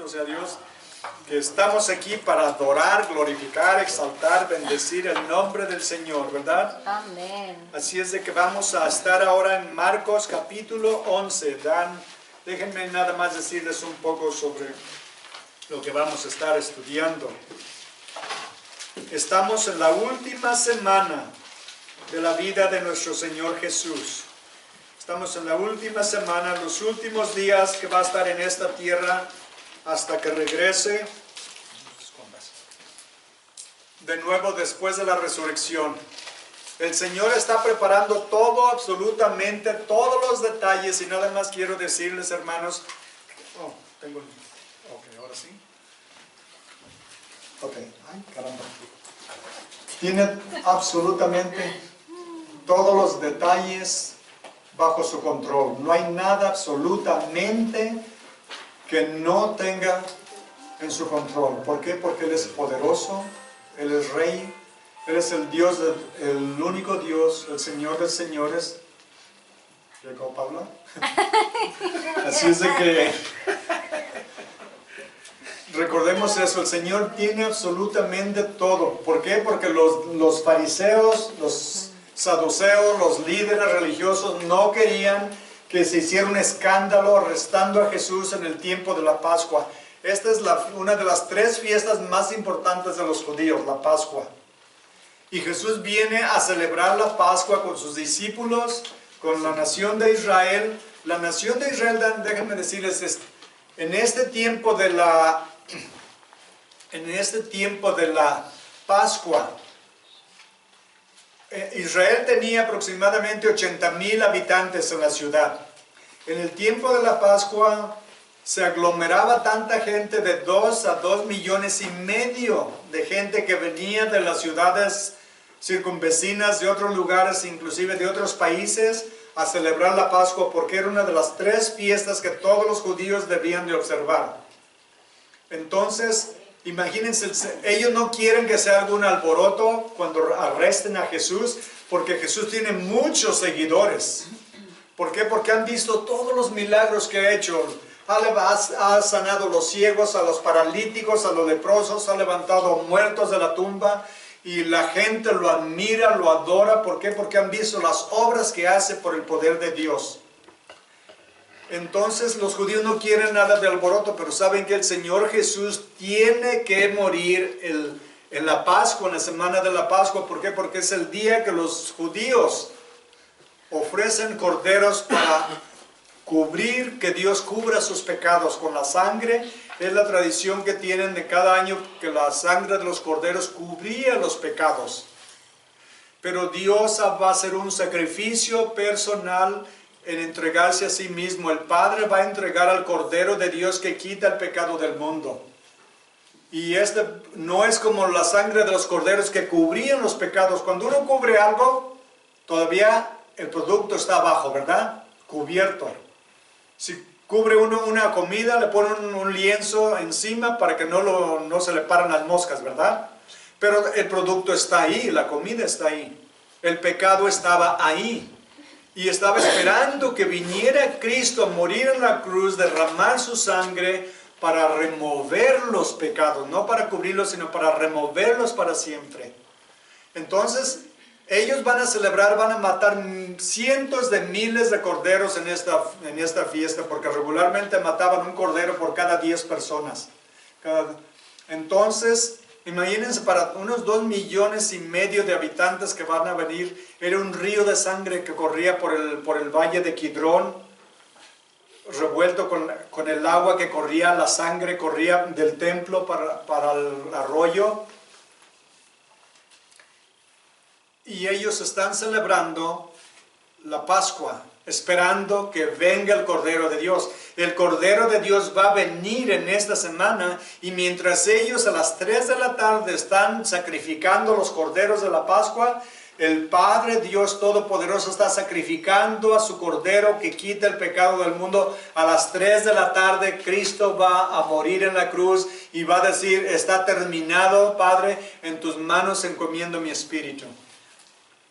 bendito sea Dios, que estamos aquí para adorar, glorificar, exaltar, bendecir el nombre del Señor, ¿verdad? Amén. Así es de que vamos a estar ahora en Marcos capítulo 11. Déjenme nada más decirles un poco sobre lo que vamos a estar estudiando. Estamos en la última semana de la vida de nuestro Señor Jesús. Estamos en la última semana, los últimos días que va a estar en esta tierra hasta que regrese de nuevo después de la resurrección. El Señor está preparando todo, absolutamente todos los detalles, y nada más quiero decirles, hermanos, ahora sí. Ay, caramba. Tiene absolutamente todos los detalles bajo su control. No hay nada absolutamente que no tenga en su control. ¿Por qué? Porque Él es poderoso, Él es Rey, Él es el Dios, el único Dios, el Señor de señores. ¿Llegó Pablo? Así es de que recordemos eso, el Señor tiene absolutamente todo. ¿Por qué? Porque los fariseos, los saduceos, los líderes religiosos no querían que se hiciera un escándalo arrestando a Jesús en el tiempo de la Pascua. Esta es una de las 3 fiestas más importantes de los judíos, la Pascua. Y Jesús viene a celebrar la Pascua con sus discípulos, con la nación de Israel. La nación de Israel, déjenme decirles, en este tiempo de la Pascua, Israel tenía aproximadamente 80,000 habitantes en la ciudad. En el tiempo de la Pascua se aglomeraba tanta gente, de 2 a 2,5 millones de gente que venía de las ciudades circunvecinas, de otros lugares, inclusive de otros países, a celebrar la Pascua, porque era una de las 3 fiestas que todos los judíos debían de observar. Entonces, imagínense, ellos no quieren que sea algún alboroto cuando arresten a Jesús, porque Jesús tiene muchos seguidores. ¿Por qué? Porque han visto todos los milagros que ha hecho. Ha sanado a los ciegos, a los paralíticos, a los leprosos, ha levantado muertos de la tumba, y la gente lo admira, lo adora. ¿Por qué? Porque han visto las obras que hace por el poder de Dios. Entonces los judíos no quieren nada de alboroto, pero saben que el Señor Jesús tiene que morir en la Pascua, en la semana de la Pascua. ¿Por qué? Porque es el día que los judíos ofrecen corderos para cubrir, que Dios cubra sus pecados con la sangre. Es la tradición que tienen de cada año, que la sangre de los corderos cubría los pecados. Pero Dios va a hacer un sacrificio personal en entregarse a sí mismo. El Padre va a entregar al Cordero de Dios que quita el pecado del mundo. Y no es como la sangre de los corderos que cubrían los pecados. Cuando uno cubre algo, todavía el producto está abajo, ¿verdad? Cubierto. Si cubre uno una comida, le ponen un lienzo encima para que no se le paran las moscas, ¿verdad? Pero el producto está ahí, la comida está ahí. El pecado estaba ahí. Y estaba esperando que viniera Cristo a morir en la cruz, derramar su sangre para remover los pecados. No para cubrirlos, sino para removerlos para siempre. Entonces, ellos van a celebrar, van a matar cientos de miles de corderos en esta fiesta, porque regularmente mataban un cordero por cada 10 personas. Entonces, imagínense, para unos 2,5 millones de habitantes que van a venir, era un río de sangre que corría por el valle de Kidrón, revuelto con el agua que corría, la sangre corría del templo para el arroyo. Y ellos están celebrando la Pascua, esperando que venga el Cordero de Dios. El Cordero de Dios va a venir en esta semana, y mientras ellos a las 3 de la tarde están sacrificando los corderos de la Pascua, el Padre Dios Todopoderoso está sacrificando a su Cordero que quita el pecado del mundo. A las 3 de la tarde Cristo va a morir en la cruz y va a decir: está terminado, Padre, en tus manos encomiendo mi espíritu.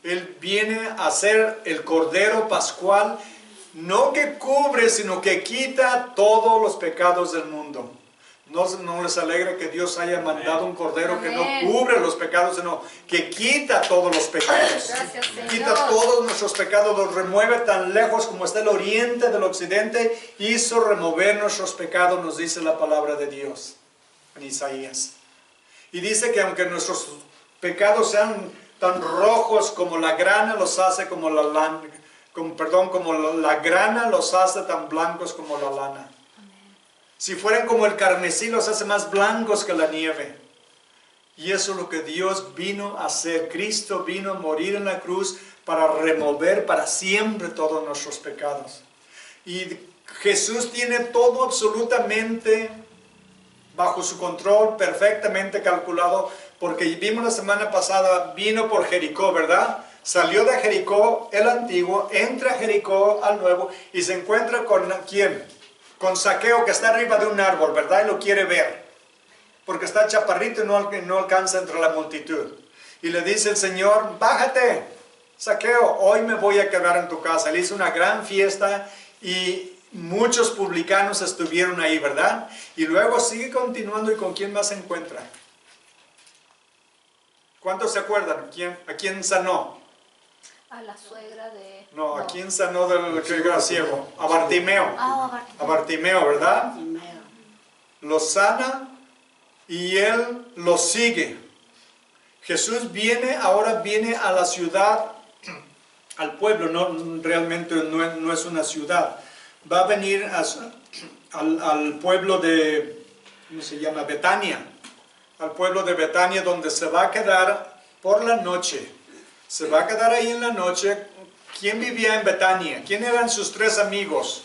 Él viene a ser el Cordero Pascual, no que cubre, sino que quita todos los pecados del mundo. No les alegra que Dios haya mandado un cordero que no Amén. cubre los pecados, sino que quita todos los pecados. Gracias, Señor. Quita todos nuestros pecados, los remueve tan lejos como está el oriente del occidente. Hizo remover nuestros pecados, nos dice la palabra de Dios en Isaías. Y dice que aunque nuestros pecados sean tan rojos como la grana, los hace como la grana los hace tan blancos como la lana. Si fueran como el carmesí, los hace más blancos que la nieve. Y eso es lo que Dios vino a hacer. Cristo vino a morir en la cruz para remover para siempre todos nuestros pecados. Y Jesús tiene todo absolutamente bajo su control, perfectamente calculado, porque vimos la semana pasada, vino por Jericó, ¿verdad? Salió de Jericó, el antiguo, entra a Jericó, al nuevo, y se encuentra con ¿quién? Con Zaqueo, que está arriba de un árbol, ¿verdad? Y lo quiere ver, porque está chaparrito y no alcanza entre la multitud. Y le dice el Señor, bájate, Zaqueo, hoy me voy a quedar en tu casa. Le hizo una gran fiesta y muchos publicanos estuvieron ahí, ¿verdad? Y luego sigue continuando, ¿y con quién más se encuentra? ¿Cuántos se acuerdan? ¿A quién sanó? A la suegra de... No, ¿a quién sanó del que era ciego? A Bartimeo. Ah, A Bartimeo, ¿verdad? Lo sana y él lo sigue. Jesús ahora viene a la ciudad, al pueblo, realmente no es una ciudad. Va a venir al pueblo de, ¿cómo se llama? Betania. Al pueblo de Betania, donde se va a quedar por la noche. Se va a quedar ahí en la noche. ¿Quién vivía en Betania? ¿Quién eran sus tres amigos?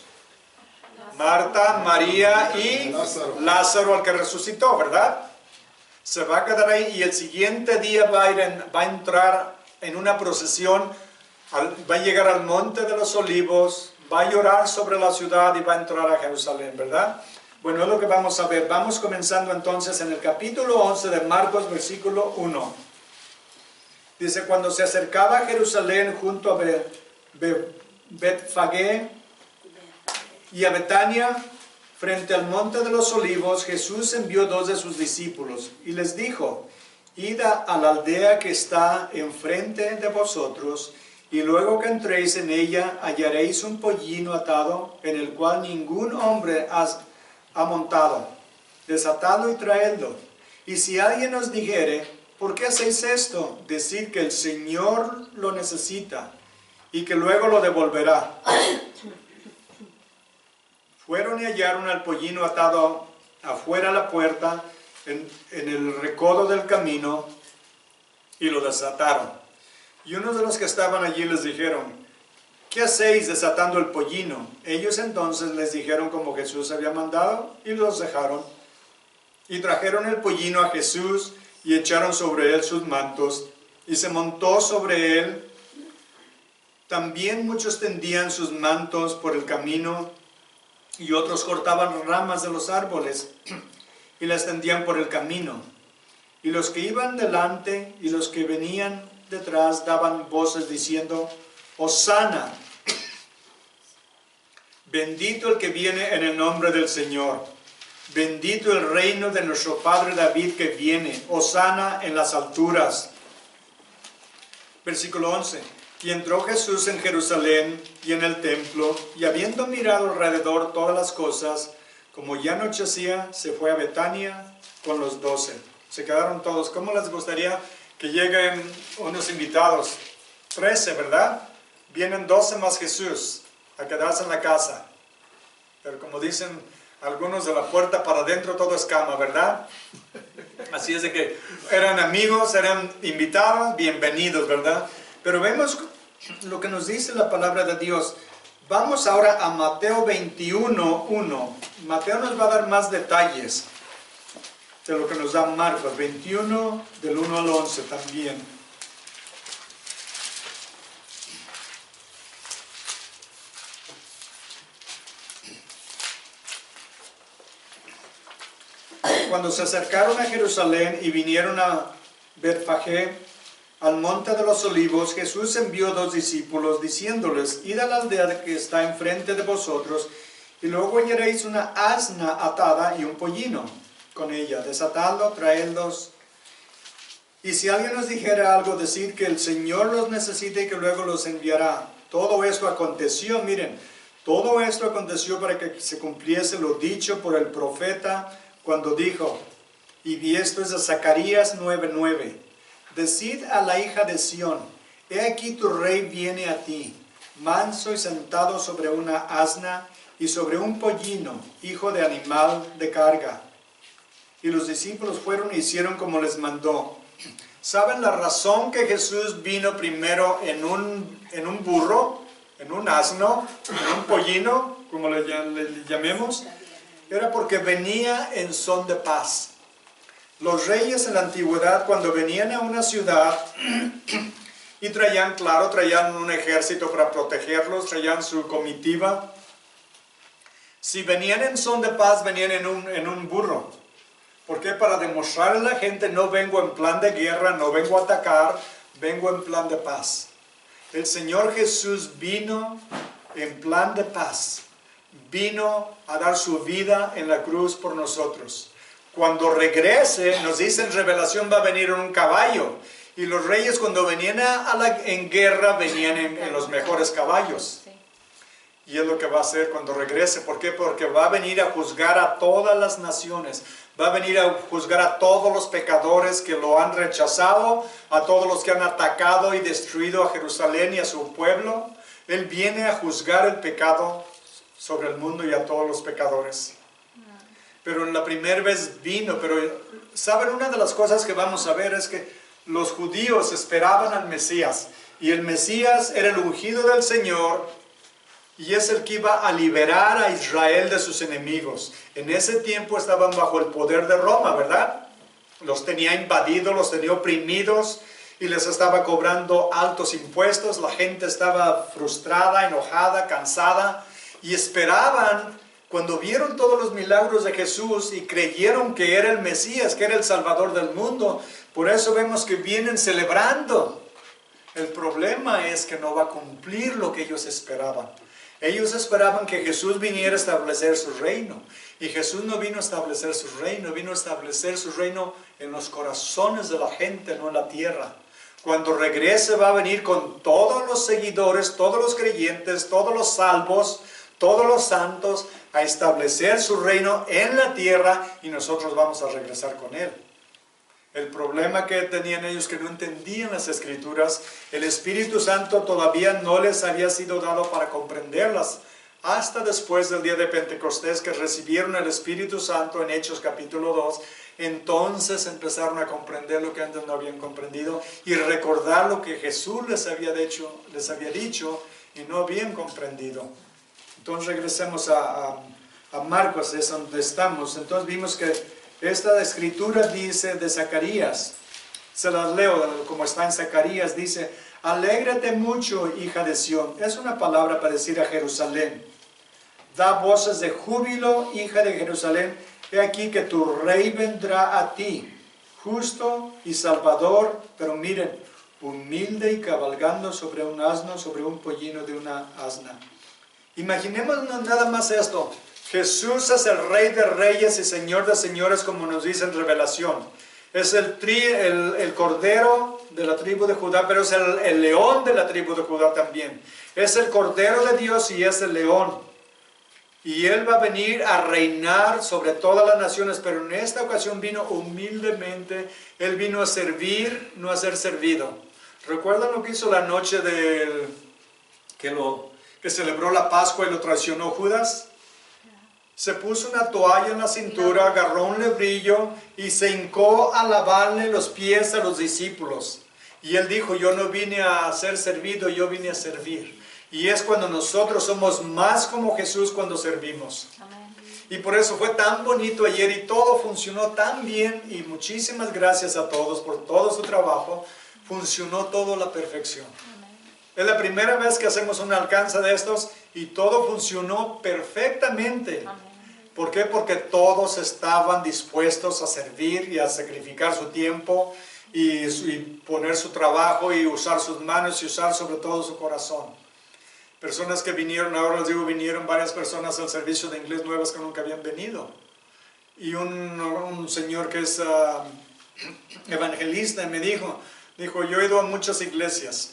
Marta, María y Lázaro, el que resucitó, ¿verdad? Se va a quedar ahí y el siguiente día va a entrar en una procesión, va a llegar al Monte de los Olivos, va a llorar sobre la ciudad y va a entrar a Jerusalén, ¿verdad? Bueno, es lo que vamos a ver. Vamos comenzando entonces en el capítulo 11 de Marcos, versículo 1. Dice, cuando se acercaba a Jerusalén junto a Betfagé y a Betania, frente al monte de los olivos, Jesús envió 2 de sus discípulos y les dijo, id a la aldea que está enfrente de vosotros, y luego que entréis en ella hallaréis un pollino atado, en el cual ningún hombre ha montado. Desatadlo y traedlo. Y si alguien os dijere, ¿por qué hacéis esto? Decid que el Señor lo necesita y que luego lo devolverá. Fueron y hallaron al pollino atado afuera a la puerta, en el recodo del camino, y lo desataron. Y unos de los que estaban allí les dijeron, ¿qué hacéis desatando el pollino? Ellos entonces les dijeron como Jesús había mandado, y los dejaron. Y trajeron el pollino a Jesús, y echaron sobre él sus mantos, y se montó sobre él. También muchos tendían sus mantos por el camino, y otros cortaban ramas de los árboles, y las tendían por el camino. Y los que iban delante y los que venían detrás daban voces diciendo, Hosana, bendito el que viene en el nombre del Señor. Bendito el reino de nuestro Padre David que viene, Hosana en las alturas. Versículo 11. Y entró Jesús en Jerusalén y en el templo, y habiendo mirado alrededor todas las cosas, como ya anochecía, se fue a Betania con los 12. Se quedaron todos. ¿Cómo les gustaría que lleguen unos invitados? 13, ¿verdad? Vienen 12 más Jesús a quedarse en la casa. Pero como dicen algunos, de la puerta para adentro todo es cama, ¿verdad? Así es de que eran amigos, eran invitados, bienvenidos, ¿verdad? Pero vemos lo que nos dice la palabra de Dios. Vamos ahora a Mateo 21:1. Mateo nos va a dar más detalles de lo que nos da Marcos 21, del 1 al 11 también. Cuando se acercaron a Jerusalén y vinieron a Betfagé, al monte de los olivos, Jesús envió 2 discípulos, diciéndoles, id a la aldea que está enfrente de vosotros, y luego hallaréis una asna atada y un pollino, con ella, desatadlos, traedlos. Y si alguien nos dijera algo, decid que el Señor los necesita y que luego los enviará. Todo esto aconteció, miren, todo esto aconteció para que se cumpliese lo dicho por el profeta cuando dijo, y esto es de Zacarías 9:9, decid a la hija de Sión, he aquí tu rey viene a ti, manso y sentado sobre una asna y sobre un pollino, hijo de animal de carga. Y los discípulos fueron y hicieron como les mandó. ¿Saben la razón que Jesús vino primero en un burro, en un asno, en un pollino, como le llamemos? Era porque venía en son de paz. Los reyes en la antigüedad, cuando venían a una ciudad y traían un ejército para protegerlos, traían su comitiva. Si venían en son de paz, venían en un burro. ¿Por qué? Para demostrarle a la gente, no vengo en plan de guerra, no vengo a atacar, vengo en plan de paz. El Señor Jesús vino en plan de paz. Vino a dar su vida en la cruz por nosotros. Cuando regrese, nos dice en Revelación, va a venir en un caballo. Y los reyes cuando venían en guerra, venían en los mejores caballos. Y es lo que va a hacer cuando regrese. ¿Por qué? Porque va a venir a juzgar a todas las naciones. Va a venir a juzgar a todos los pecadores que lo han rechazado, a todos los que han atacado y destruido a Jerusalén y a su pueblo. Él viene a juzgar el pecado sobre el mundo y a todos los pecadores. Pero en la primera vez vino, pero ¿saben? Una de las cosas que vamos a ver es que los judíos esperaban al Mesías. Y el Mesías era el ungido del Señor y es el que iba a liberar a Israel de sus enemigos. En ese tiempo estaban bajo el poder de Roma, ¿verdad? Los tenía invadidos, los tenía oprimidos y les estaba cobrando altos impuestos. La gente estaba frustrada, enojada, cansada y esperaban. Cuando vieron todos los milagros de Jesús y creyeron que era el Mesías, que era el Salvador del mundo, por eso vemos que vienen celebrando. El problema es que no va a cumplir lo que ellos esperaban. Ellos esperaban que Jesús viniera a establecer su reino. Y Jesús no vino a establecer su reino, vino a establecer su reino en los corazones de la gente, no en la tierra. Cuando regrese va a venir con todos los seguidores, todos los creyentes, todos los salvos, todos los santos, a establecer su reino en la tierra y nosotros vamos a regresar con Él. El problema que tenían ellos que no entendían las Escrituras, el Espíritu Santo todavía no les había sido dado para comprenderlas. Hasta después del día de Pentecostés que recibieron el Espíritu Santo en Hechos capítulo 2, entonces empezaron a comprender lo que antes no habían comprendido y recordar lo que Jesús les había dicho y no habían comprendido. Entonces regresemos a Marcos, es donde estamos. Entonces vimos que esta escritura dice de Zacarías, se las leo como está en Zacarías, dice, alégrate mucho, hija de Sión. Es una palabra para decir a Jerusalén. Da voces de júbilo, hija de Jerusalén. He aquí que tu rey vendrá a ti, justo y salvador, pero miren, humilde y cabalgando sobre un asno, sobre un pollino de una asna. Imaginémonos nada más esto. Jesús es el Rey de Reyes y Señor de Señores, como nos dice en Revelación. Es el Cordero de la tribu de Judá, pero es el León de la tribu de Judá también. Es el Cordero de Dios y es el León. Y Él va a venir a reinar sobre todas las naciones, pero en esta ocasión vino humildemente. Él vino a servir, no a ser servido. ¿Recuerdan lo que hizo la noche que celebró la Pascua y lo traicionó Judas? Se puso una toalla en la cintura, agarró un lebrillo y se hincó a lavarle los pies a los discípulos. Y él dijo, yo no vine a ser servido, yo vine a servir. Y es cuando nosotros somos más como Jesús cuando servimos. Amén. Y por eso fue tan bonito ayer y todo funcionó tan bien. Y muchísimas gracias a todos por todo su trabajo. Funcionó todo a la perfección. Amén. Es la primera vez que hacemos un alcance de estos y todo funcionó perfectamente. Amén. ¿Por qué? Porque todos estaban dispuestos a servir y a sacrificar su tiempo y poner su trabajo y usar sus manos y usar sobre todo su corazón. Personas que vinieron, ahora les digo, vinieron varias personas al servicio de inglés nuevas que nunca habían venido. y un señor que es evangelista me dijo, yo he ido a muchas iglesias.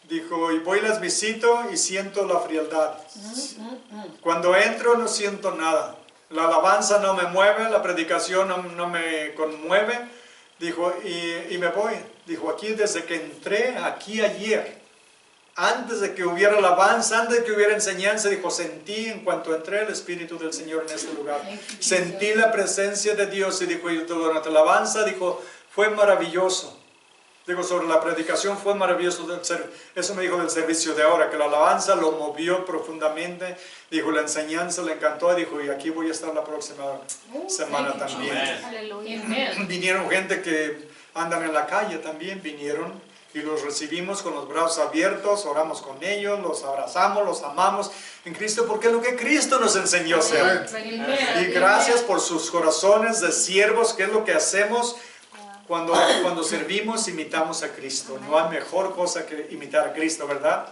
Dijo, y voy y las visito y siento la frialdad. Cuando entro no siento nada. La alabanza no me mueve, la predicación no me conmueve. Dijo, y me voy. Dijo, aquí desde que entré, aquí ayer, antes de que hubiera alabanza, antes de que hubiera enseñanza, dijo, sentí en cuanto entré el Espíritu del Señor en este lugar. Sentí la presencia de Dios y dijo, y durante la alabanza, dijo, fue maravilloso. Digo, sobre la predicación fue maravilloso. Eso me dijo del servicio de ahora, que la alabanza lo movió profundamente. Dijo, la enseñanza le encantó. Dijo, y aquí voy a estar la próxima semana también. Aleluya. Vinieron gente que andan en la calle también, vinieron y los recibimos con los brazos abiertos, oramos con ellos, los abrazamos, los amamos en Cristo, porque es lo que Cristo nos enseñó a hacer. Y gracias por sus corazones de siervos, que es lo que hacemos. Cuando servimos, imitamos a Cristo. No hay mejor cosa que imitar a Cristo, ¿verdad?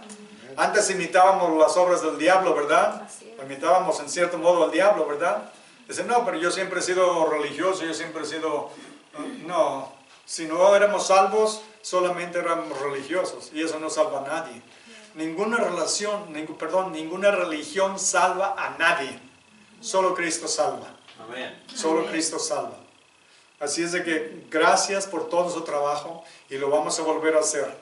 Antes imitábamos las obras del diablo, ¿verdad? Imitábamos en cierto modo al diablo, ¿verdad? Dicen, no, pero yo siempre he sido religioso, yo siempre he sido... No, si no éramos salvos, solamente éramos religiosos. Y eso no salva a nadie. Ninguna religión salva a nadie. Solo Cristo salva. Solo Cristo salva. Así es de que gracias por todo su trabajo y lo vamos a volver a hacer.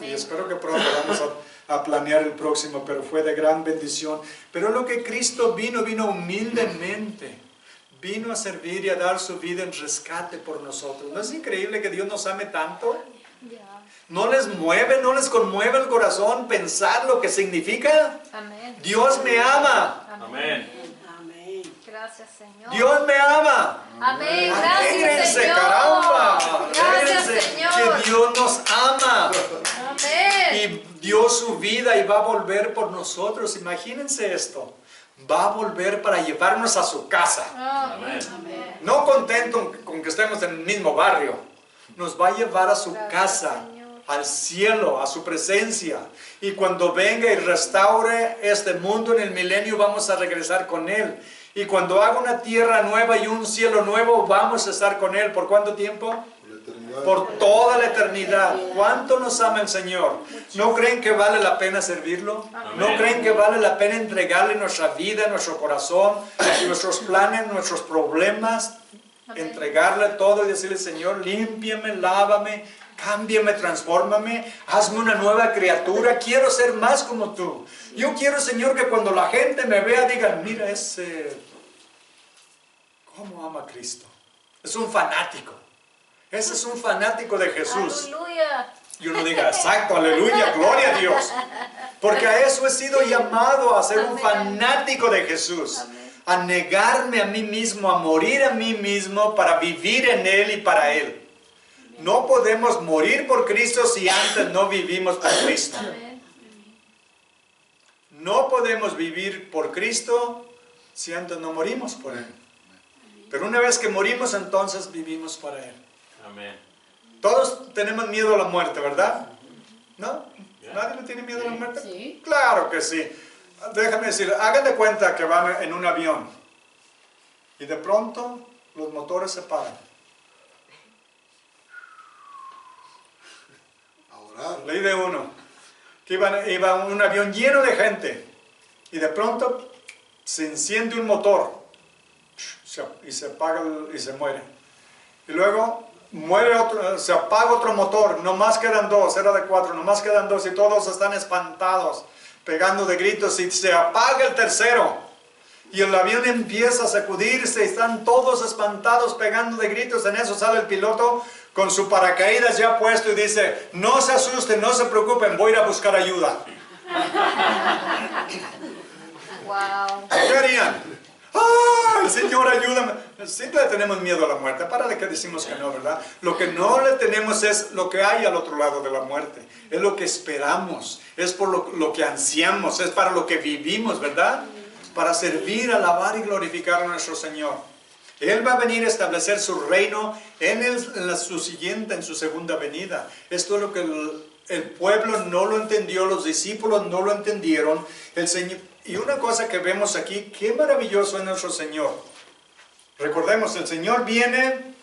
Y espero que pronto vamos a planear el próximo, pero fue de gran bendición. Pero lo que Cristo vino humildemente. Vino a servir y a dar su vida en rescate por nosotros. ¿No es increíble que Dios nos ame tanto? ¿No les mueve, no les conmueve el corazón pensar lo que significa? Amén. Dios me ama. Amén. Gracias, Señor. Dios me ama. Amén. Gracias, Alégrense, Señor. caramba. Gracias, Alégrense, Señor. que Dios nos ama. Amén. Y dio su vida y va a volver por nosotros. Imagínense esto. Va a volver para llevarnos a su casa. Amén. No contento con que estemos en el mismo barrio. Nos va a llevar a su casa, al cielo, a su presencia. Y cuando venga y restaure este mundo en el milenio, vamos a regresar con Él. Y cuando haga una tierra nueva y un cielo nuevo, vamos a estar con Él. ¿Por cuánto tiempo? Por toda la eternidad. ¿Cuánto nos ama el Señor? ¿No creen que vale la pena servirlo? ¿No creen que vale la pena entregarle nuestra vida, nuestro corazón, nuestros planes, nuestros problemas? Entregarle todo y decirle, Señor, límpiame, lávame, cámbiame, transfórmame, hazme una nueva criatura, quiero ser más como tú. Yo quiero, Señor, que cuando la gente me vea digan, mira ese, ¿cómo ama a Cristo? Es un fanático. Ese es un fanático de Jesús. Aleluya. Y uno diga, exacto, aleluya, gloria a Dios. Porque a eso he sido llamado, a ser un fanático de Jesús. A negarme a mí mismo, a morir a mí mismo para vivir en Él y para Él. No podemos morir por Cristo si antes no vivimos por Cristo. No podemos vivir por Cristo si antes no morimos por Él. Pero una vez que morimos, entonces vivimos para Él. Amén. Todos tenemos miedo a la muerte, ¿verdad? ¿No? ¿Nadie le tiene miedo a la muerte? Sí. Claro que sí. Déjame decir, hagan de cuenta que van en un avión y de pronto los motores se paran. Leí de uno que iba un avión lleno de gente y de pronto se enciende un motor y se apaga y se muere. Y luego muere otro, se apaga otro motor, nomás quedan dos, era de 4, nomás quedan 2 y todos están espantados, pegando de gritos y se apaga el tercero. Y el avión empieza a sacudirse y están todos espantados pegando de gritos. En eso sale el piloto con su paracaídas ya puesto y dice, no se asusten, no se preocupen, voy a ir a buscar ayuda. Wow. ¿Qué harían? ¡Ah, Señor, ayúdame! Siempre le tenemos miedo a la muerte. Para de que decimos que no, ¿verdad? Lo que no le tenemos es lo que hay al otro lado de la muerte. Es lo que esperamos. Es por lo que ansiamos. Es para lo que vivimos, ¿verdad? Para servir, alabar y glorificar a nuestro Señor. Él va a venir a establecer su reino en su segunda venida. Esto es lo que el pueblo no lo entendió, los discípulos no lo entendieron. El Señor, y una cosa que vemos aquí, qué maravilloso es nuestro Señor. Recordemos, el Señor viene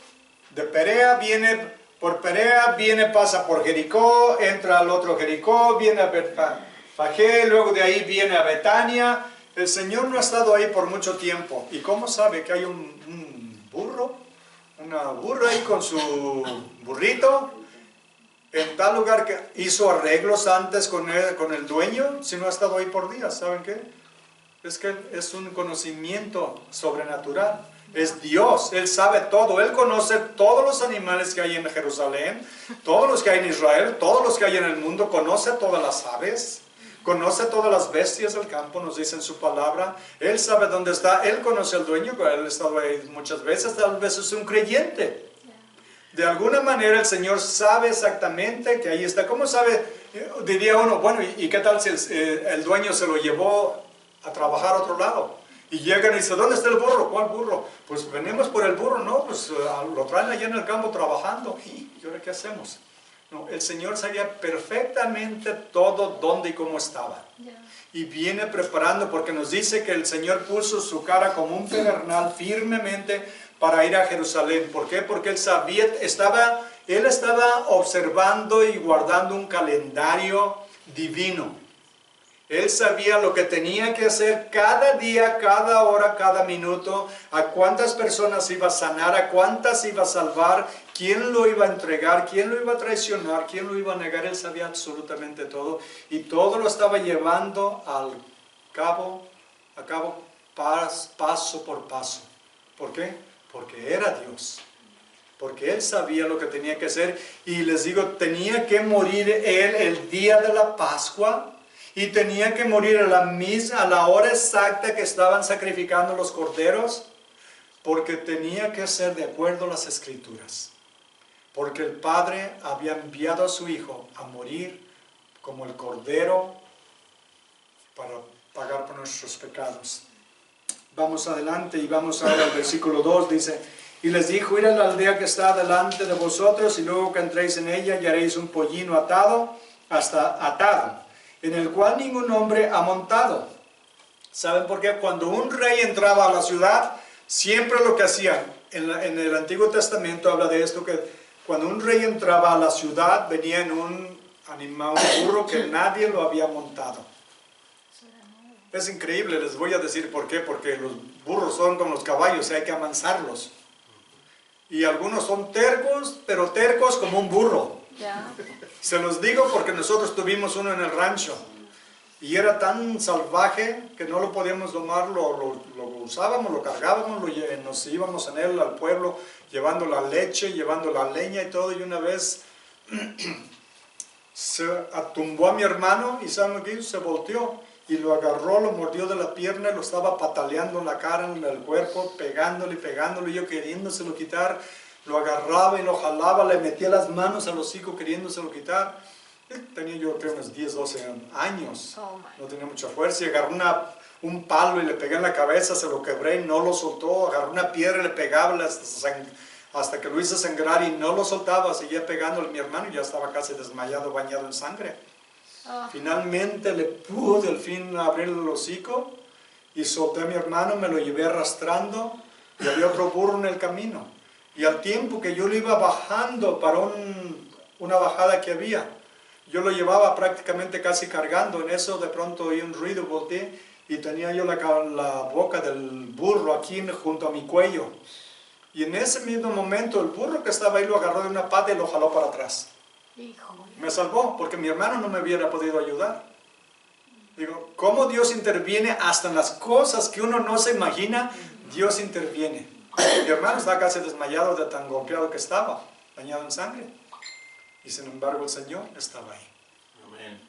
de Perea, viene por Perea, viene, pasa por Jericó, entra al otro Jericó, viene a Betfagé, luego de ahí viene a Betania. El Señor no ha estado ahí por mucho tiempo. ¿Y cómo sabe que hay un burro? Una burra ahí con su burrito en tal lugar que hizo arreglos antes con el dueño, si no ha estado ahí por días. ¿Saben qué? Es que es un conocimiento sobrenatural. Es Dios, Él sabe todo, Él conoce todos los animales que hay en Jerusalén, todos los que hay en Israel, todos los que hay en el mundo, conoce todas las aves, conoce todas las bestias del campo, nos dice en su palabra. Él sabe dónde está, Él conoce al dueño, Él ha estado ahí muchas veces, tal vez es un creyente. De alguna manera el Señor sabe exactamente que ahí está. ¿Cómo sabe? Diría uno, bueno, ¿y qué tal si el dueño se lo llevó a trabajar a otro lado? Y llegan y dicen, ¿dónde está el burro? ¿Cuál burro? Pues venimos por el burro, no, pues lo traen allá en el campo trabajando. ¿Y ahora qué hacemos? No, el Señor sabía perfectamente todo dónde y cómo estaba. Y viene preparando, porque nos dice que el Señor puso su cara como un pedernal firmemente para ir a Jerusalén. ¿Por qué? Porque Él sabía, Él estaba observando y guardando un calendario divino. Él sabía lo que tenía que hacer cada día, cada hora, cada minuto, a cuántas personas iba a sanar, a cuántas iba a salvar, quién lo iba a entregar, quién lo iba a traicionar, quién lo iba a negar. Él sabía absolutamente todo y todo lo estaba llevando a cabo paso por paso. ¿Por qué? Porque era Dios. Porque Él sabía lo que tenía que hacer y les digo, tenía que morir Él el día de la Pascua. Y tenía que morir a la hora exacta que estaban sacrificando los corderos, porque tenía que ser de acuerdo a las Escrituras. Porque el Padre había enviado a su Hijo a morir como el cordero para pagar por nuestros pecados. Vamos adelante y vamos ahora al versículo 2, dice, y les dijo, id a la aldea que está delante de vosotros, y luego que entréis en ella, hallaréis un pollino atado, en el cual ningún hombre ha montado. ¿Saben por qué? Cuando un rey entraba a la ciudad, siempre lo que hacían, en el Antiguo Testamento habla de esto, que cuando un rey entraba a la ciudad, venía en un animal, un burro que nadie lo había montado. Es increíble, les voy a decir por qué, porque los burros son como los caballos y hay que amansarlos. Y algunos son tercos, pero tercos como un burro. Se los digo porque nosotros tuvimos uno en el rancho y era tan salvaje que no lo podíamos domar, lo usábamos, lo cargábamos, nos íbamos en él al pueblo llevando la leche, llevando la leña y todo, y una vez se atumbó a mi hermano y ¿saben lo que hizo? Se volteó y lo agarró, lo mordió de la pierna y lo estaba pataleando en la cara, en el cuerpo, pegándole, y yo queriéndoselo quitar. Lo agarraba y lo jalaba, le metía las manos al hocico queriéndoselo quitar. Tenía yo creo unos 10, 12 años, no tenía mucha fuerza, y agarré un palo y le pegué en la cabeza, se lo quebré y no lo soltó. Agarré una piedra y le pegaba hasta que lo hice sangrar y no lo soltaba, seguía pegándole. Mi hermano ya estaba casi desmayado, bañado en sangre. Finalmente le pude al fin abrir el hocico y solté a mi hermano, me lo llevé arrastrando y había otro burro en el camino. Y al tiempo que yo lo iba bajando para una bajada que había, yo lo llevaba prácticamente casi cargando. En eso de pronto oí un ruido, volteé y tenía yo la boca del burro aquí junto a mi cuello. Y en ese mismo momento el burro que estaba ahí lo agarró de una pata y lo jaló para atrás. Me salvó porque mi hermano no me hubiera podido ayudar. Digo, ¿cómo Dios interviene hasta en las cosas que uno no se imagina? Dios interviene. Mi hermano estaba casi desmayado de tan golpeado que estaba, bañado en sangre. Y sin embargo el Señor estaba ahí. Amén.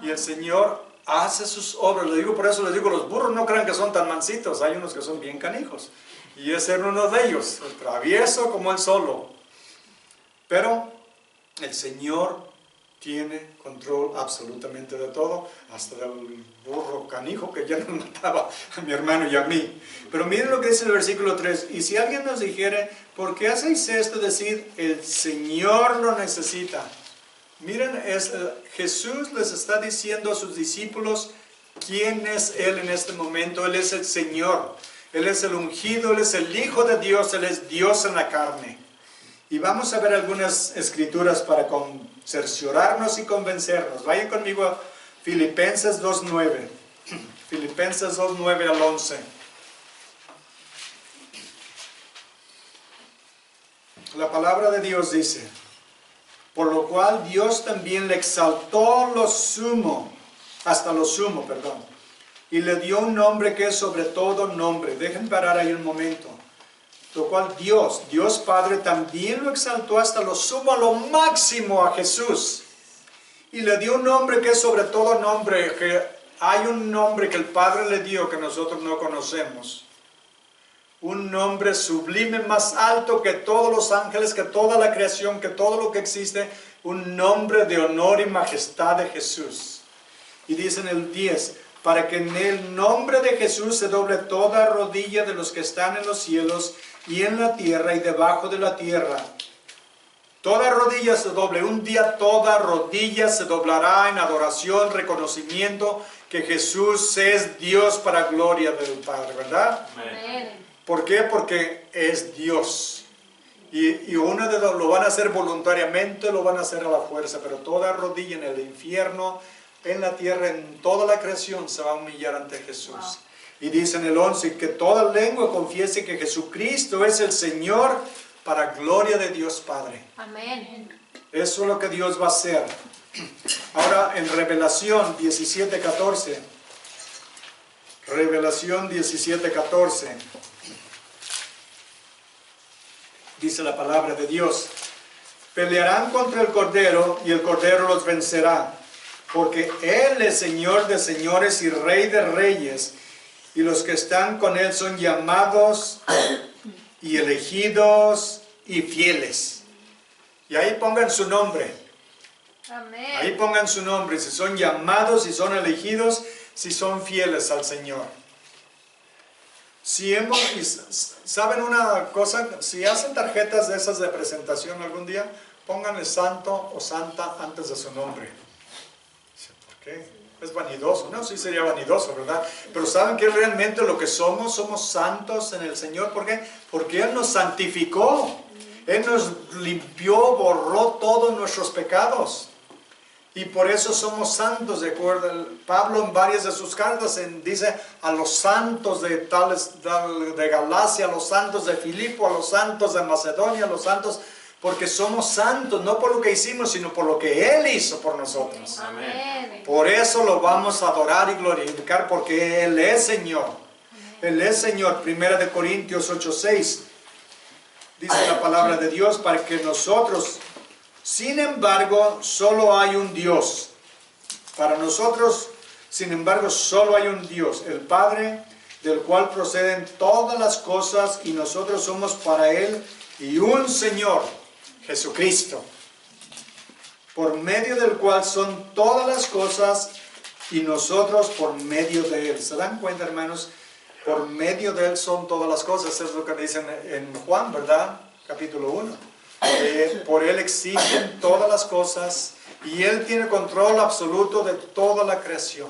Y el Señor hace sus obras. Por eso les digo, los burros no crean que son tan mansitos. Hay unos que son bien canijos. Y ese era uno de ellos, el travieso como él solo. Pero el Señor tiene control absolutamente de todo, hasta del burro canijo que ya nos mataba a mi hermano y a mí. Pero miren lo que dice el versículo 3. Y si alguien nos dijere, ¿por qué hacéis esto? Decir, el Señor lo necesita. Miren, Jesús les está diciendo a sus discípulos quién es Él en este momento. Él es el Señor. Él es el ungido, Él es el Hijo de Dios, Él es Dios en la carne. Y vamos a ver algunas escrituras para cerciorarnos y convencernos. Vayan conmigo a Filipenses 2:9. Filipenses 2:9 al 11. La palabra de Dios dice: por lo cual Dios también le exaltó hasta lo sumo, y le dio un nombre que es sobre todo nombre. Dejen parar ahí un momento. Lo cual Dios Padre también lo exaltó hasta lo sumo, a lo máximo a Jesús. Y le dio un nombre que es sobre todo nombre, que hay un nombre que el Padre le dio que nosotros no conocemos. Un nombre sublime, más alto que todos los ángeles, que toda la creación, que todo lo que existe. Un nombre de honor y majestad de Jesús. Y dice en el 10, para que en el nombre de Jesús se doble toda rodilla de los que están en los cielos y en la tierra y debajo de la tierra. Toda rodilla se doble. Un día toda rodilla se doblará en adoración, reconocimiento que Jesús es Dios para gloria del Padre, ¿verdad? Amén. ¿Por qué? Porque es Dios. Y uno de los lo van a hacer voluntariamente, lo van a hacer a la fuerza, pero toda rodilla en el infierno, en la tierra, en toda la creación se va a humillar ante Jesús. Wow. Y dice en el 11, que toda lengua confiese que Jesucristo es el Señor para gloria de Dios Padre. Amén. Eso es lo que Dios va a hacer. Ahora en Revelación 17:14. Revelación 17:14. Dice la palabra de Dios: pelearán contra el Cordero y el Cordero los vencerá, porque Él es Señor de señores y Rey de reyes, y los que están con Él son llamados y elegidos y fieles. Y ahí pongan su nombre. Amén. Ahí pongan su nombre, si son llamados, si son elegidos, si son fieles al Señor. ¿Saben una cosa? Si hacen tarjetas de esas de presentación algún día, pónganle santo o santa antes de su nombre. ¿Por qué? Es vanidoso. No, sí sería vanidoso, ¿verdad? Pero ¿saben qué realmente lo que somos? Somos santos en el Señor. ¿Por qué? Porque Él nos santificó. Él nos limpió, borró todos nuestros pecados. Y por eso somos santos, de acuerdo. Pablo en varias de sus cartas dice a los santos de Galacia, a los santos de Filipo, a los santos de Macedonia, a los santos, porque somos santos, no por lo que hicimos, sino por lo que Él hizo por nosotros. Amén. Por eso lo vamos a adorar y glorificar, porque Él es Señor. Él es Señor. 1 Corintios 8:6 dice la palabra de Dios, para que nosotros... Sin embargo, solo hay un Dios. Para nosotros, sin embargo, solo hay un Dios, el Padre, del cual proceden todas las cosas, y nosotros somos para Él, y un Señor, Jesucristo, por medio del cual son todas las cosas, y nosotros por medio de Él. ¿Se dan cuenta, hermanos? Por medio de Él son todas las cosas. Es lo que dicen en Juan, ¿verdad? Capítulo 1. Por Él existen todas las cosas y Él tiene control absoluto de toda la creación.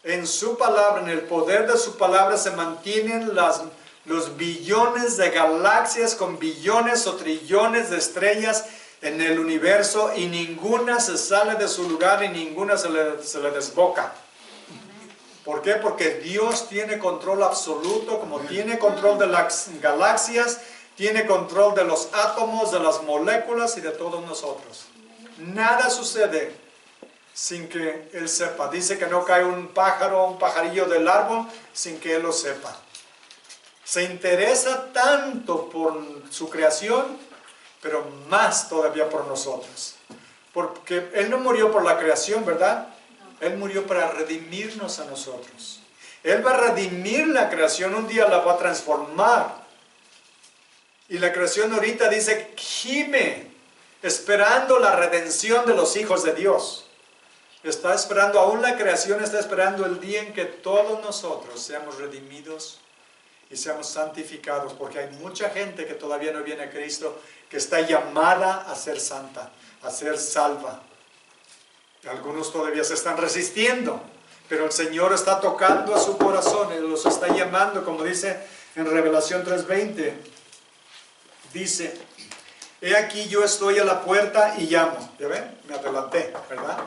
En su palabra, en el poder de su palabra se mantienen los billones de galaxias con billones o trillones de estrellas en el universo, y ninguna se sale de su lugar y ninguna se le desboca. ¿Por qué? Porque Dios tiene control absoluto, como tiene control de las galaxias, tiene control de los átomos, de las moléculas y de todos nosotros. Nada sucede sin que Él sepa. Dice que no cae un pajarillo del árbol sin que Él lo sepa. Se interesa tanto por su creación, pero más todavía por nosotros. Porque Él no murió por la creación, ¿verdad? Él murió para redimirnos a nosotros. Él va a redimir la creación, un día la va a transformar. Y la creación ahorita dice, gime, esperando la redención de los hijos de Dios. Está esperando, aún la creación está esperando el día en que todos nosotros seamos redimidos y seamos santificados, porque hay mucha gente que todavía no viene a Cristo, que está llamada a ser santa, a ser salva. Algunos todavía se están resistiendo, Pero el Señor está tocando a su corazón, Él los está llamando, como dice en Revelación 3:20. Dice, he aquí yo estoy a la puerta y llamo. ¿Ya ven? Me adelanté, ¿verdad?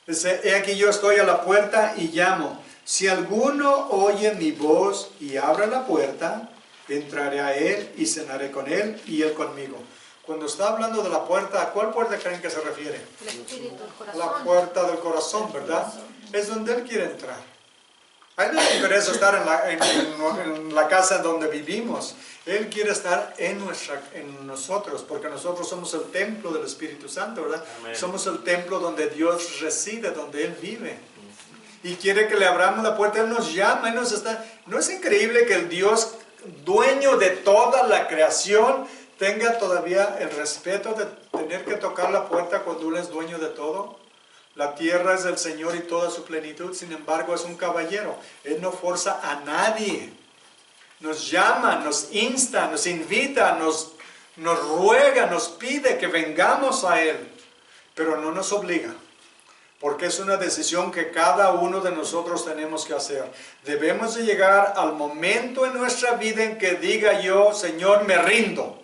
Dice, he aquí yo estoy a la puerta y llamo. Si alguno oye mi voz y abre la puerta, entraré a él y cenaré con él y él conmigo. Cuando está hablando de la puerta, ¿a cuál puerta creen que se refiere? El espíritu, el La corazón. puerta del corazón, ¿verdad? Es donde Él quiere entrar. A Él no le interesa estar en la casa donde vivimos. Él quiere estar en nosotros, porque nosotros somos el templo del Espíritu Santo, ¿verdad? Amén. Somos el templo donde Dios reside, donde Él vive. Y quiere que le abramos la puerta, Él nos llama, Él nos está... ¿No es increíble que el Dios, dueño de toda la creación, tenga todavía el respeto de tener que tocar la puerta cuando Él es dueño de todo? La tierra es del Señor y toda su plenitud, sin embargo es un caballero. Él no forza a nadie. Nos llama, nos insta, nos invita, nos ruega, nos pide que vengamos a Él. Pero no nos obliga, porque es una decisión que cada uno de nosotros tenemos que hacer. Debemos de llegar al momento en nuestra vida en que diga yo, Señor, me rindo.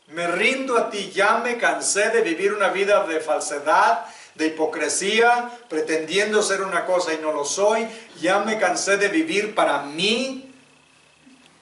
Me rindo a ti, ya me cansé de vivir una vida de falsedad, de hipocresía, pretendiendo ser una cosa y no lo soy. Ya me cansé de vivir para mí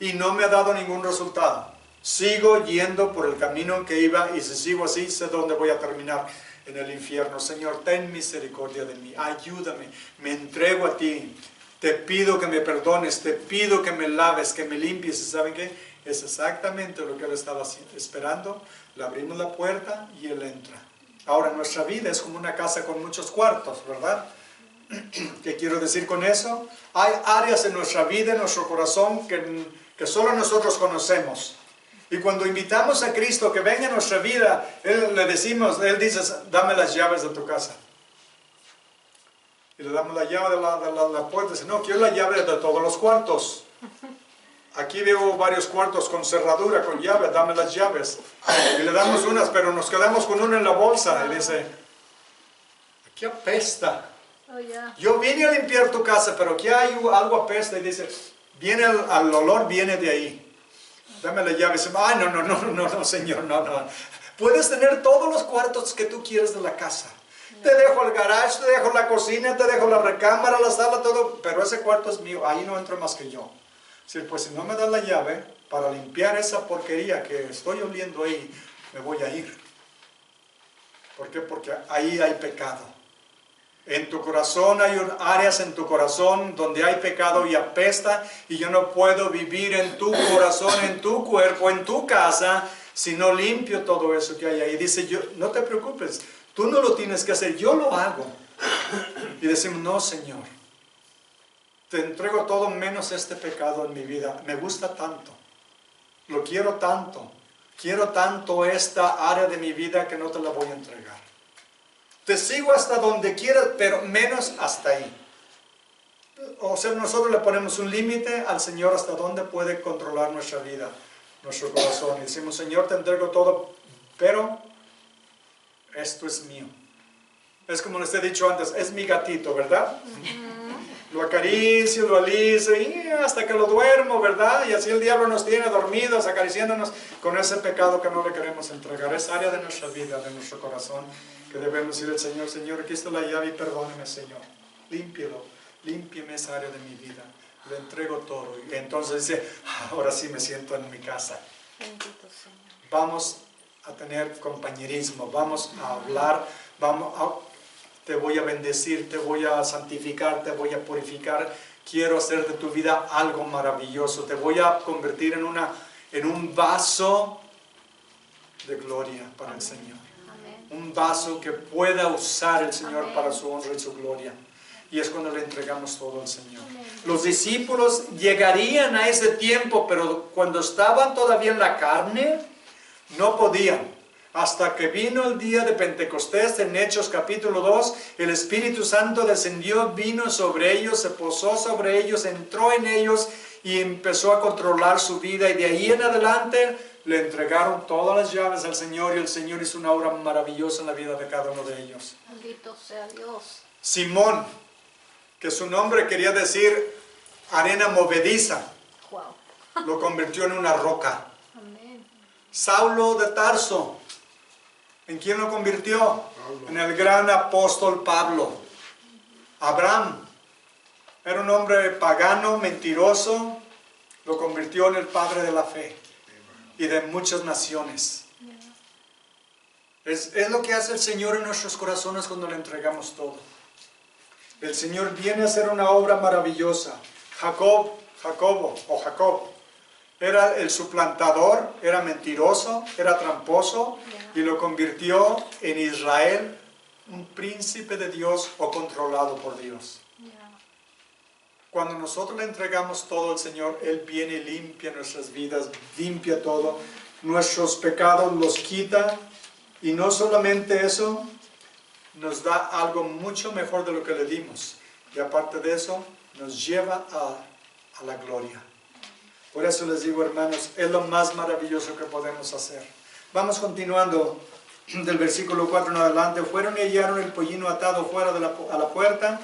y no me ha dado ningún resultado. Sigo yendo por el camino en que iba y si sigo así, sé dónde voy a terminar, en el infierno. Señor, ten misericordia de mí, ayúdame, me entrego a ti. Te pido que me perdones, te pido que me laves, que me limpies. ¿Y saben qué? Es exactamente lo que Él estaba esperando. Le abrimos la puerta y Él entra. Ahora, nuestra vida es como una casa con muchos cuartos, ¿verdad? ¿Qué quiero decir con eso? Hay áreas en nuestra vida, en nuestro corazón, que solo nosotros conocemos. Y cuando invitamos a Cristo que venga a nuestra vida, le decimos, Él dice, dame las llaves de tu casa. Y le damos la llave de la puerta. Dice, no, quiero la llave de todos los cuartos. Aquí veo varios cuartos con cerradura, con llave, dame las llaves. Y le damos unas, pero nos quedamos con una en la bolsa. Y dice, aquí apesta. Oh, yeah. Yo vine a limpiar tu casa, pero aquí hay algo apesta. Y dice, viene el olor viene de ahí. Dame la llave. Y dice, ay, no, Señor, no. Puedes tener todos los cuartos que tú quieres de la casa. Te dejo el garage, te dejo la cocina, te dejo la recámara, la sala, todo. Pero ese cuarto es mío, ahí no entro más que yo. Sí, pues si no me das la llave para limpiar esa porquería que estoy oliendo ahí, me voy a ir. ¿Por qué? Porque ahí hay pecado. En tu corazón hay áreas en tu corazón donde hay pecado y apesta, y yo no puedo vivir en tu corazón, en tu cuerpo, en tu casa, si no limpio todo eso que hay ahí. Dice, no te preocupes, tú no lo tienes que hacer, yo lo hago. Y decimos, no, Señor. Te entrego todo menos este pecado en mi vida. Me gusta tanto. Lo quiero tanto esta área de mi vida que no te la voy a entregar. Te sigo hasta donde quieras, pero menos hasta ahí. O sea, nosotros le ponemos un límite al Señor hasta donde puede controlar nuestra vida, nuestro corazón. Y decimos, Señor, te entrego todo, pero esto es mío. Es como les he dicho antes, es mi gatito, ¿verdad? Lo acaricio, lo aliso y hasta que lo duermo, ¿verdad? Y así el diablo nos tiene dormidos, acariciándonos con ese pecado que no le queremos entregar. Es área de nuestra vida, de nuestro corazón, que debemos decir al Señor, Señor, aquí está la llave y perdóneme, Señor. Límpieme esa área de mi vida. Le entrego todo. Y entonces dice, ahora sí me siento en mi casa. Bendito Señor. Vamos a tener compañerismo, vamos a hablar, te voy a bendecir, te voy a santificar, te voy a purificar. Quiero hacer de tu vida algo maravilloso. Te voy a convertir en un vaso de gloria para el Señor. Amén. Un vaso que pueda usar el Señor Amén. para su honra y su gloria. Y es cuando le entregamos todo al Señor. Amén. Los discípulos llegarían a ese tiempo, pero cuando estaban todavía en la carne, no podían. Hasta que vino el día de Pentecostés, en Hechos capítulo 2, el Espíritu Santo descendió, vino sobre ellos, se posó sobre ellos, entró en ellos y empezó a controlar su vida. Y de ahí en adelante le entregaron todas las llaves al Señor y el Señor hizo una obra maravillosa en la vida de cada uno de ellos. Bendito sea Dios. Simón, que su nombre quería decir arena movediza. Wow. Lo convirtió en una roca. Amén. Saulo de Tarso, ¿en quién lo convirtió? En el gran apóstol Pablo. Abraham, era un hombre pagano, mentiroso, lo convirtió en el padre de la fe y de muchas naciones. Es lo que hace el Señor en nuestros corazones cuando le entregamos todo. El Señor viene a hacer una obra maravillosa. Jacob era el suplantador, era mentiroso, era tramposo y lo convirtió en Israel, un príncipe de Dios o controlado por Dios. Cuando nosotros le entregamos todo al Señor, Él viene y limpia nuestras vidas, limpia todo, nuestros pecados los quita, y no solamente eso, nos da algo mucho mejor de lo que le dimos, y aparte de eso, nos lleva a la gloria. Por eso les digo, hermanos, es lo más maravilloso que podemos hacer. Vamos continuando del versículo 4 en adelante. Fueron y hallaron el pollino atado fuera a la puerta,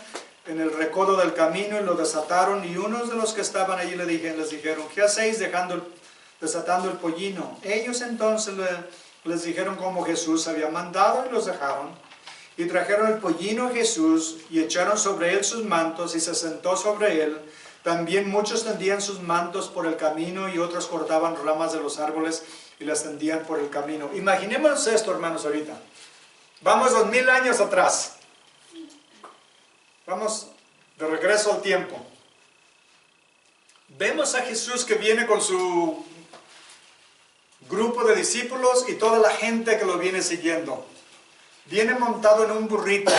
en el recodo del camino, y lo desataron, y unos de los que estaban allí les dijeron, ¿qué hacéis desatando el pollino? Ellos entonces les dijeron como Jesús había mandado, y los dejaron. Y trajeron el pollino a Jesús, y echaron sobre él sus mantos, y se sentó sobre él. También muchos tendían sus mantos por el camino, y otros cortaban ramas de los árboles y las tendían por el camino. Imaginémonos esto, hermanos, ahorita. Vamos 2000 años atrás. Vamos de regreso al tiempo. Vemos a Jesús que viene con su grupo de discípulos y toda la gente que lo viene siguiendo. Viene montado en un burrito.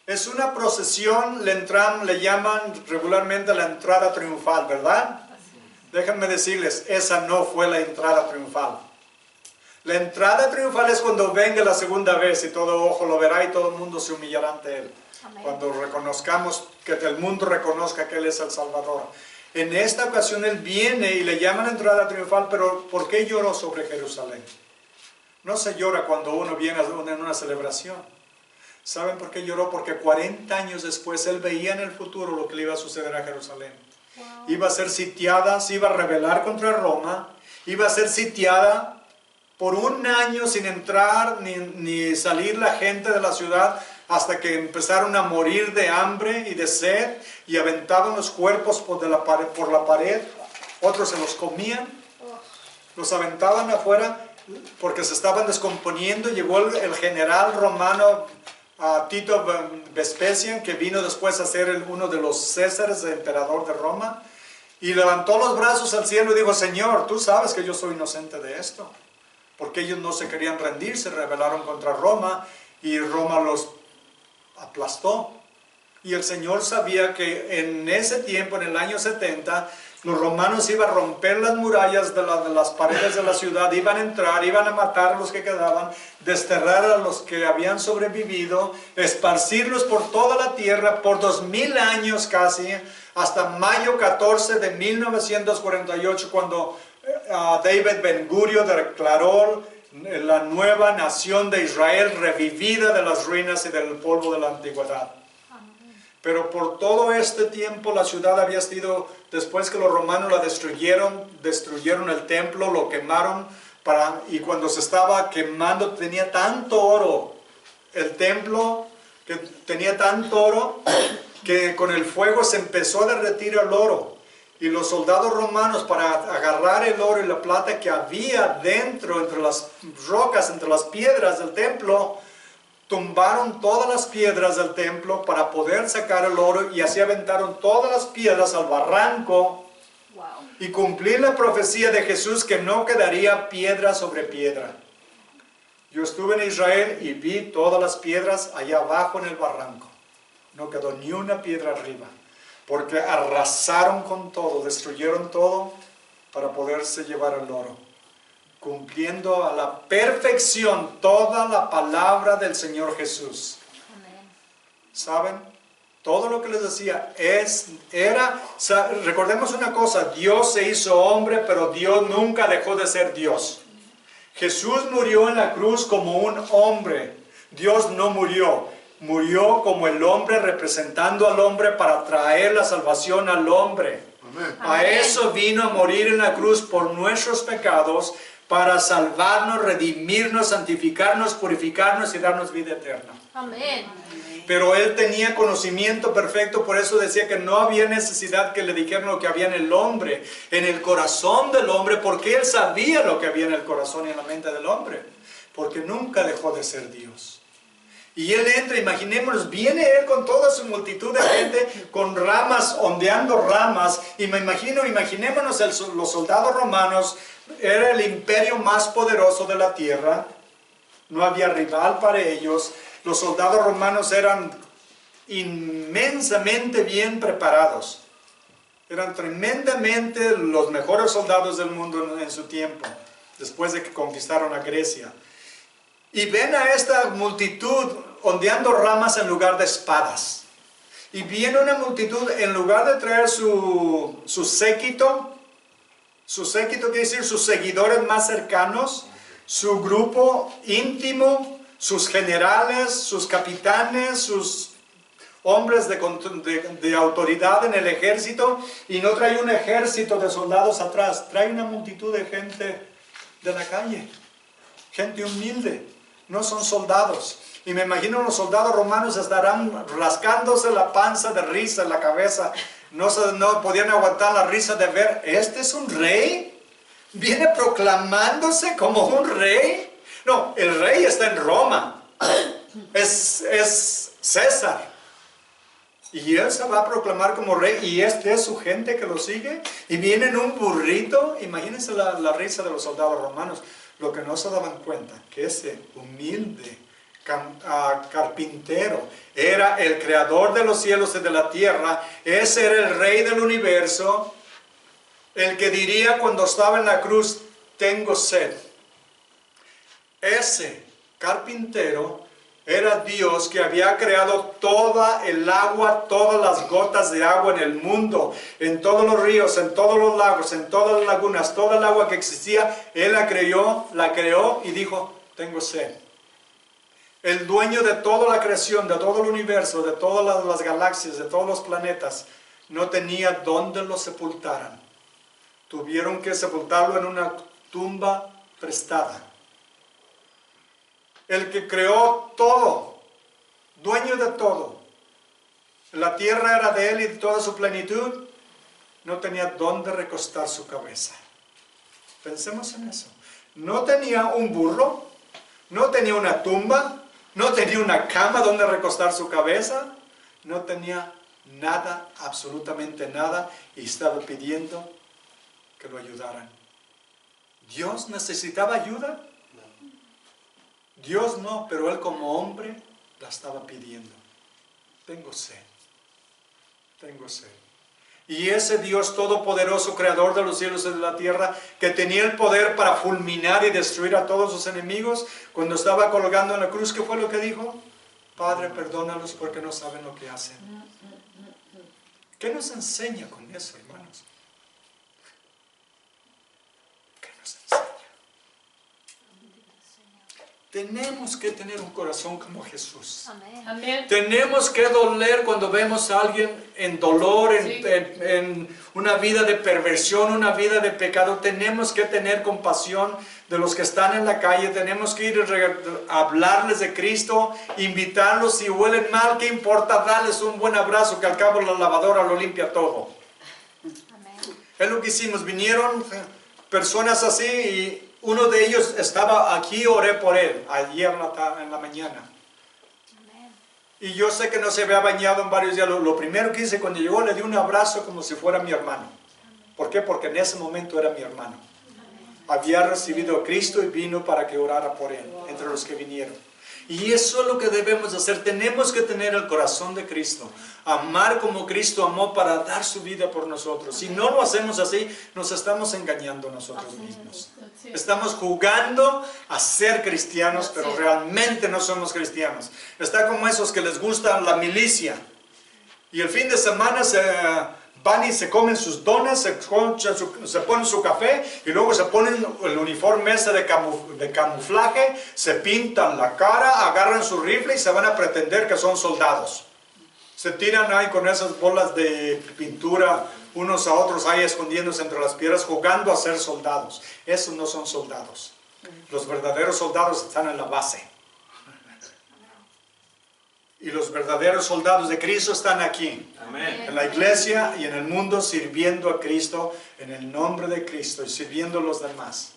Es una procesión, le llaman regularmente la entrada triunfal, ¿verdad? Déjenme decirles, esa no fue la entrada triunfal. La entrada triunfal es cuando venga la segunda vez y todo ojo lo verá y todo el mundo se humillará ante Él. Amén. Cuando reconozcamos, que el mundo reconozca que Él es el Salvador. En esta ocasión Él viene y le llaman entrada triunfal, pero ¿por qué lloró sobre Jerusalén? No se llora cuando uno viene en una celebración. ¿Saben por qué lloró? Porque 40 años después Él veía en el futuro lo que le iba a suceder a Jerusalén. Wow. Iba a ser sitiada, se iba a rebelar contra Roma, iba a ser sitiada por un año sin entrar ni salir la gente de la ciudad, hasta que empezaron a morir de hambre y de sed, y aventaban los cuerpos por la pared, otros se los comían, los aventaban afuera porque se estaban descomponiendo. Llegó el general romano Tito Vespasiano, que vino después a ser uno de los Césares, el emperador de Roma, y levantó los brazos al cielo y dijo, Señor, tú sabes que yo soy inocente de esto, porque ellos no se querían rendir, se rebelaron contra Roma, y Roma los aplastó. Y el Señor sabía que en ese tiempo, en el año 70, los romanos iban a romper las murallas de las paredes de la ciudad, iban a entrar, iban a matar a los que quedaban, desterrar a los que habían sobrevivido, esparcirlos por toda la tierra por 2000 años casi, hasta mayo 14 de 1948, cuando David Ben Gurion declaró la nueva nación de Israel revivida de las ruinas y del polvo de la antigüedad. Pero por todo este tiempo la ciudad había sido, después que los romanos la destruyeron el templo, lo quemaron, y cuando se estaba quemando tenía tanto oro, el templo que tenía tanto oro, que con el fuego se empezó a derretir el oro. Y los soldados romanos, para agarrar el oro y la plata que había dentro, entre las rocas, entre las piedras del templo, tumbaron todas las piedras del templo para poder sacar el oro, y así aventaron todas las piedras al barranco. Wow. Y cumplir la profecía de Jesús que no quedaría piedra sobre piedra. Yo estuve en Israel y vi todas las piedras allá abajo en el barranco. No quedó ni una piedra arriba, porque arrasaron con todo, destruyeron todo para poderse llevar el oro, cumpliendo a la perfección toda la palabra del Señor Jesús. Amén. ¿Saben? Todo lo que les decía recordemos una cosa, Dios se hizo hombre, pero Dios nunca dejó de ser Dios. Jesús murió en la cruz como un hombre, Dios no murió. murió como el hombre, representando al hombre para traer la salvación al hombre. Amén. A eso vino a morir en la cruz por nuestros pecados, para salvarnos, redimirnos, santificarnos, purificarnos y darnos vida eterna. Amén. Pero él tenía conocimiento perfecto, por eso decía que no había necesidad que le dijeran lo que había en el hombre, en el corazón del hombre, porque él sabía lo que había en el corazón y en la mente del hombre, porque nunca dejó de ser Dios. Y él entra, imaginémonos, viene él con toda su multitud de gente, con ramas, ondeando ramas, y imaginémonos los soldados romanos, era el imperio más poderoso de la tierra, no había rival para ellos. Los soldados romanos eran inmensamente bien preparados. Eran tremendamente los mejores soldados del mundo en su tiempo, después de que conquistaron a Grecia. Y ven a esta multitud ondeando ramas en lugar de espadas. Y viene una multitud, en lugar de traer su séquito quiere decir sus seguidores más cercanos, su grupo íntimo, sus generales, sus capitanes, sus hombres de autoridad en el ejército, y no trae un ejército de soldados atrás, trae una multitud de gente de la calle, gente humilde, no son soldados. Y me imagino los soldados romanos estarán rascándose la panza de risa en la cabeza, no podían aguantar la risa de ver, ¿este es un rey? ¿Viene proclamándose como un rey? No, el rey está en Roma, es César, y él se va a proclamar como rey, y este es su gente que lo sigue, y viene en un burrito. Imagínense la risa de los soldados romanos, lo que no se daban cuenta, que ese humilde carpintero era el creador de los cielos y de la tierra, ese era el rey del universo, el que diría cuando estaba en la cruz, tengo sed. Ese carpintero era Dios que había creado toda el agua, todas las gotas de agua en el mundo, en todos los ríos, en todos los lagos, en todas las lagunas, toda el agua que existía, Él la creó y dijo, tengo sed. El dueño de toda la creación, de todo el universo, de todas las galaxias, de todos los planetas, no tenía dónde lo sepultaran. Tuvieron que sepultarlo en una tumba prestada. El que creó todo, dueño de todo. La tierra era de Él y de toda su plenitud. No tenía dónde recostar su cabeza. Pensemos en eso. No tenía un burro, no tenía una tumba, no tenía una cama donde recostar su cabeza. No tenía nada, absolutamente nada, y estaba pidiendo que lo ayudaran. ¿Dios necesitaba ayuda? Dios no, pero Él como hombre la estaba pidiendo. Tengo sed, tengo sed. Y ese Dios todopoderoso, creador de los cielos y de la tierra, que tenía el poder para fulminar y destruir a todos sus enemigos, cuando estaba colgando en la cruz, ¿qué fue lo que dijo? Padre, perdónalos porque no saben lo que hacen. ¿Qué nos enseña con eso, hermanos? ¿Qué nos enseña? Tenemos que tener un corazón como Jesús. Amén. Amén. Tenemos que doler cuando vemos a alguien en dolor, Sí. en una vida de perversión, una vida de pecado. Tenemos que tener compasión de los que están en la calle. Tenemos que ir a hablarles de Cristo, invitarlos. Si huelen mal, ¿qué importa? Darles un buen abrazo, que al cabo la lavadora lo limpia todo. Amén. Es lo que hicimos. Vinieron personas así y uno de ellos estaba aquí, oré por él, ayer en la mañana. Amén. Y yo sé que no se había bañado en varios días. Lo primero que hice cuando llegó, le di un abrazo como si fuera mi hermano. ¿Por qué? Porque en ese momento era mi hermano. Había recibido a Cristo y vino para que orara por él, entre los que vinieron. Y eso es lo que debemos hacer. Tenemos que tener el corazón de Cristo. Amar como Cristo amó para dar su vida por nosotros. Si no lo hacemos así, nos estamos engañando nosotros mismos. Estamos jugando a ser cristianos, pero realmente no somos cristianos. Está como esos que les gusta la milicia. Y el fin de semana se van y se comen sus donas, se ponen su café y luego se ponen el uniforme ese de camuflaje, se pintan la cara, agarran su rifle y se van a pretender que son soldados. Se tiran ahí con esas bolas de pintura unos a otros ahí escondiéndose entre las piedras, jugando a ser soldados. Esos no son soldados. Los verdaderos soldados están en la base. Y los verdaderos soldados de Cristo están aquí, Amén. en la iglesia y en el mundo, sirviendo a Cristo en el nombre de Cristo y sirviendo a los demás.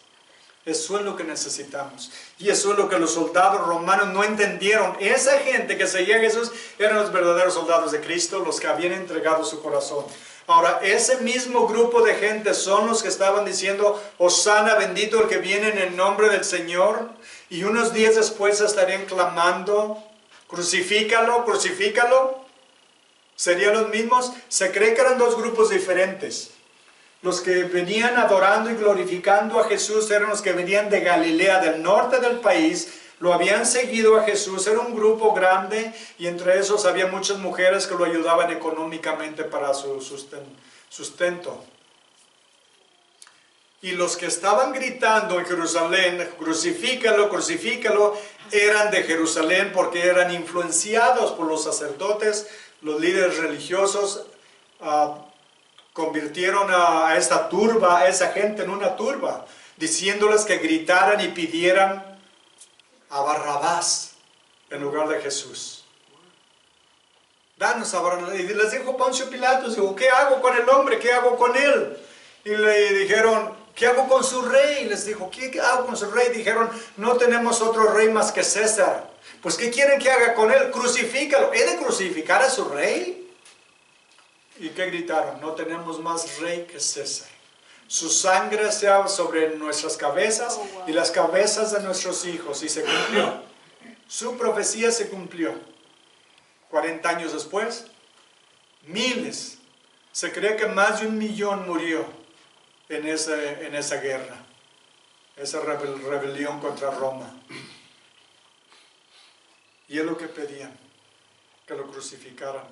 Eso es lo que necesitamos. Y eso es lo que los soldados romanos no entendieron. Esa gente que seguía a Jesús eran los verdaderos soldados de Cristo, los que habían entregado su corazón. Ahora, ese mismo grupo de gente son los que estaban diciendo, Hosana, bendito el que viene en el nombre del Señor. Y unos días después estarían clamando, crucifícalo, crucifícalo. ¿Serían los mismos? Se cree que eran dos grupos diferentes. Los que venían adorando y glorificando a Jesús eran los que venían de Galilea, del norte del país. Lo habían seguido a Jesús, era un grupo grande y entre esos había muchas mujeres que lo ayudaban económicamente para su sustento. Y los que estaban gritando en Jerusalén, crucifícalo, crucifícalo, eran de Jerusalén porque eran influenciados por los sacerdotes, los líderes religiosos. Convirtieron a esta turba, a esa gente en una turba, diciéndoles que gritaran y pidieran a Barrabás en lugar de Jesús. Danos a Barrabás. Y les dijo Poncio Pilato, dijo, ¿qué hago con el hombre? ¿Qué hago con él? Y le dijeron, ¿qué hago con su rey? Les dijo, ¿qué hago con su rey? Dijeron, no tenemos otro rey más que César. Pues, ¿qué quieren que haga con él? Crucifícalo. ¿He de crucificar a su rey? ¿Y qué gritaron? No tenemos más rey que César. Su sangre sea sobre nuestras cabezas y las cabezas de nuestros hijos. Y se cumplió. Su profecía se cumplió. 40 años después, miles. Se cree que más de 1 millón murió en esa guerra. Esa rebelión contra Roma. Y es lo que pedían, que lo crucificaran.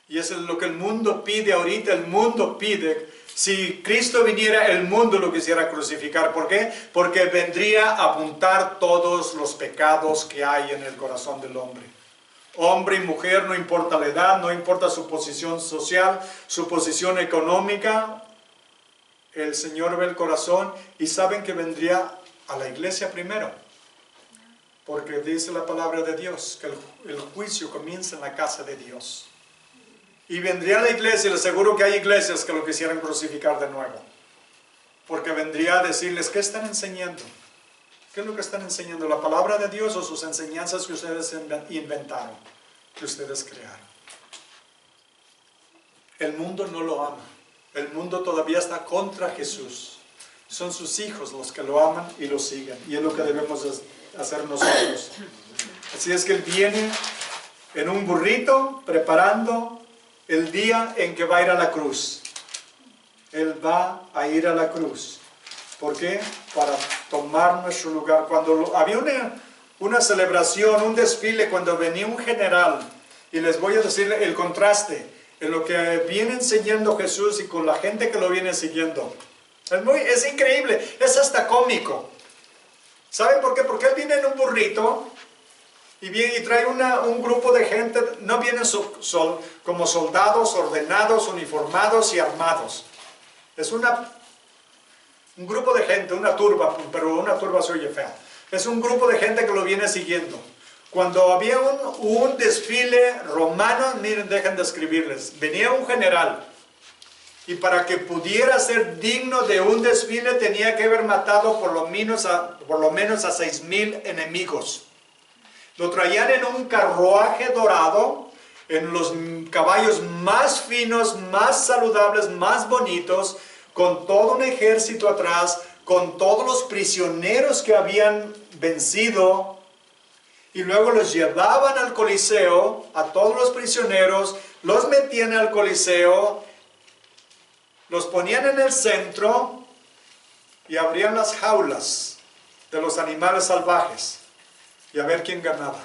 Y eso es lo que el mundo pide ahorita. El mundo pide, si Cristo viniera, el mundo lo quisiera crucificar. ¿Por qué? Porque vendría a apuntar todos los pecados que hay en el corazón del hombre. Hombre y mujer, no importa la edad, no importa su posición social, su posición económica. El Señor ve el corazón y saben que vendría a la iglesia primero. Porque dice la palabra de Dios, que el juicio comienza en la casa de Dios. Y vendría a la iglesia, y les aseguro que hay iglesias que lo quisieran crucificar de nuevo. Porque vendría a decirles, ¿qué están enseñando? ¿Qué es lo que están enseñando? ¿La palabra de Dios o sus enseñanzas que ustedes inventaron? Que ustedes crearon. El mundo no lo ama. El mundo todavía está contra Jesús. Son sus hijos los que lo aman y lo siguen. Y es lo que debemos hacer nosotros. Así es que Él viene en un burrito preparando el día en que va a ir a la cruz. Él va a ir a la cruz. ¿Por qué? Para tomar nuestro lugar. Cuando había una celebración, un desfile, cuando venía un general, y les voy a decir el contraste en lo que viene enseñando Jesús y con la gente que lo viene siguiendo. Es increíble, es hasta cómico. ¿Saben por qué? Porque Él viene en un burrito y trae un grupo de gente, no vienen como soldados ordenados, uniformados y armados. Es un grupo de gente, una turba, pero una turba se oye fea. Es un grupo de gente que lo viene siguiendo. Cuando había un desfile romano, miren, dejen de escribirles, venía un general. Y para que pudiera ser digno de un desfile tenía que haber matado por lo menos a 6,000 enemigos. Lo traían en un carruaje dorado, en los caballos más finos, más saludables, más bonitos, con todo un ejército atrás, con todos los prisioneros que habían vencido. Y luego los llevaban al Coliseo, a todos los prisioneros, los metían al Coliseo, los ponían en el centro y abrían las jaulas de los animales salvajes. Y a ver quién ganaba.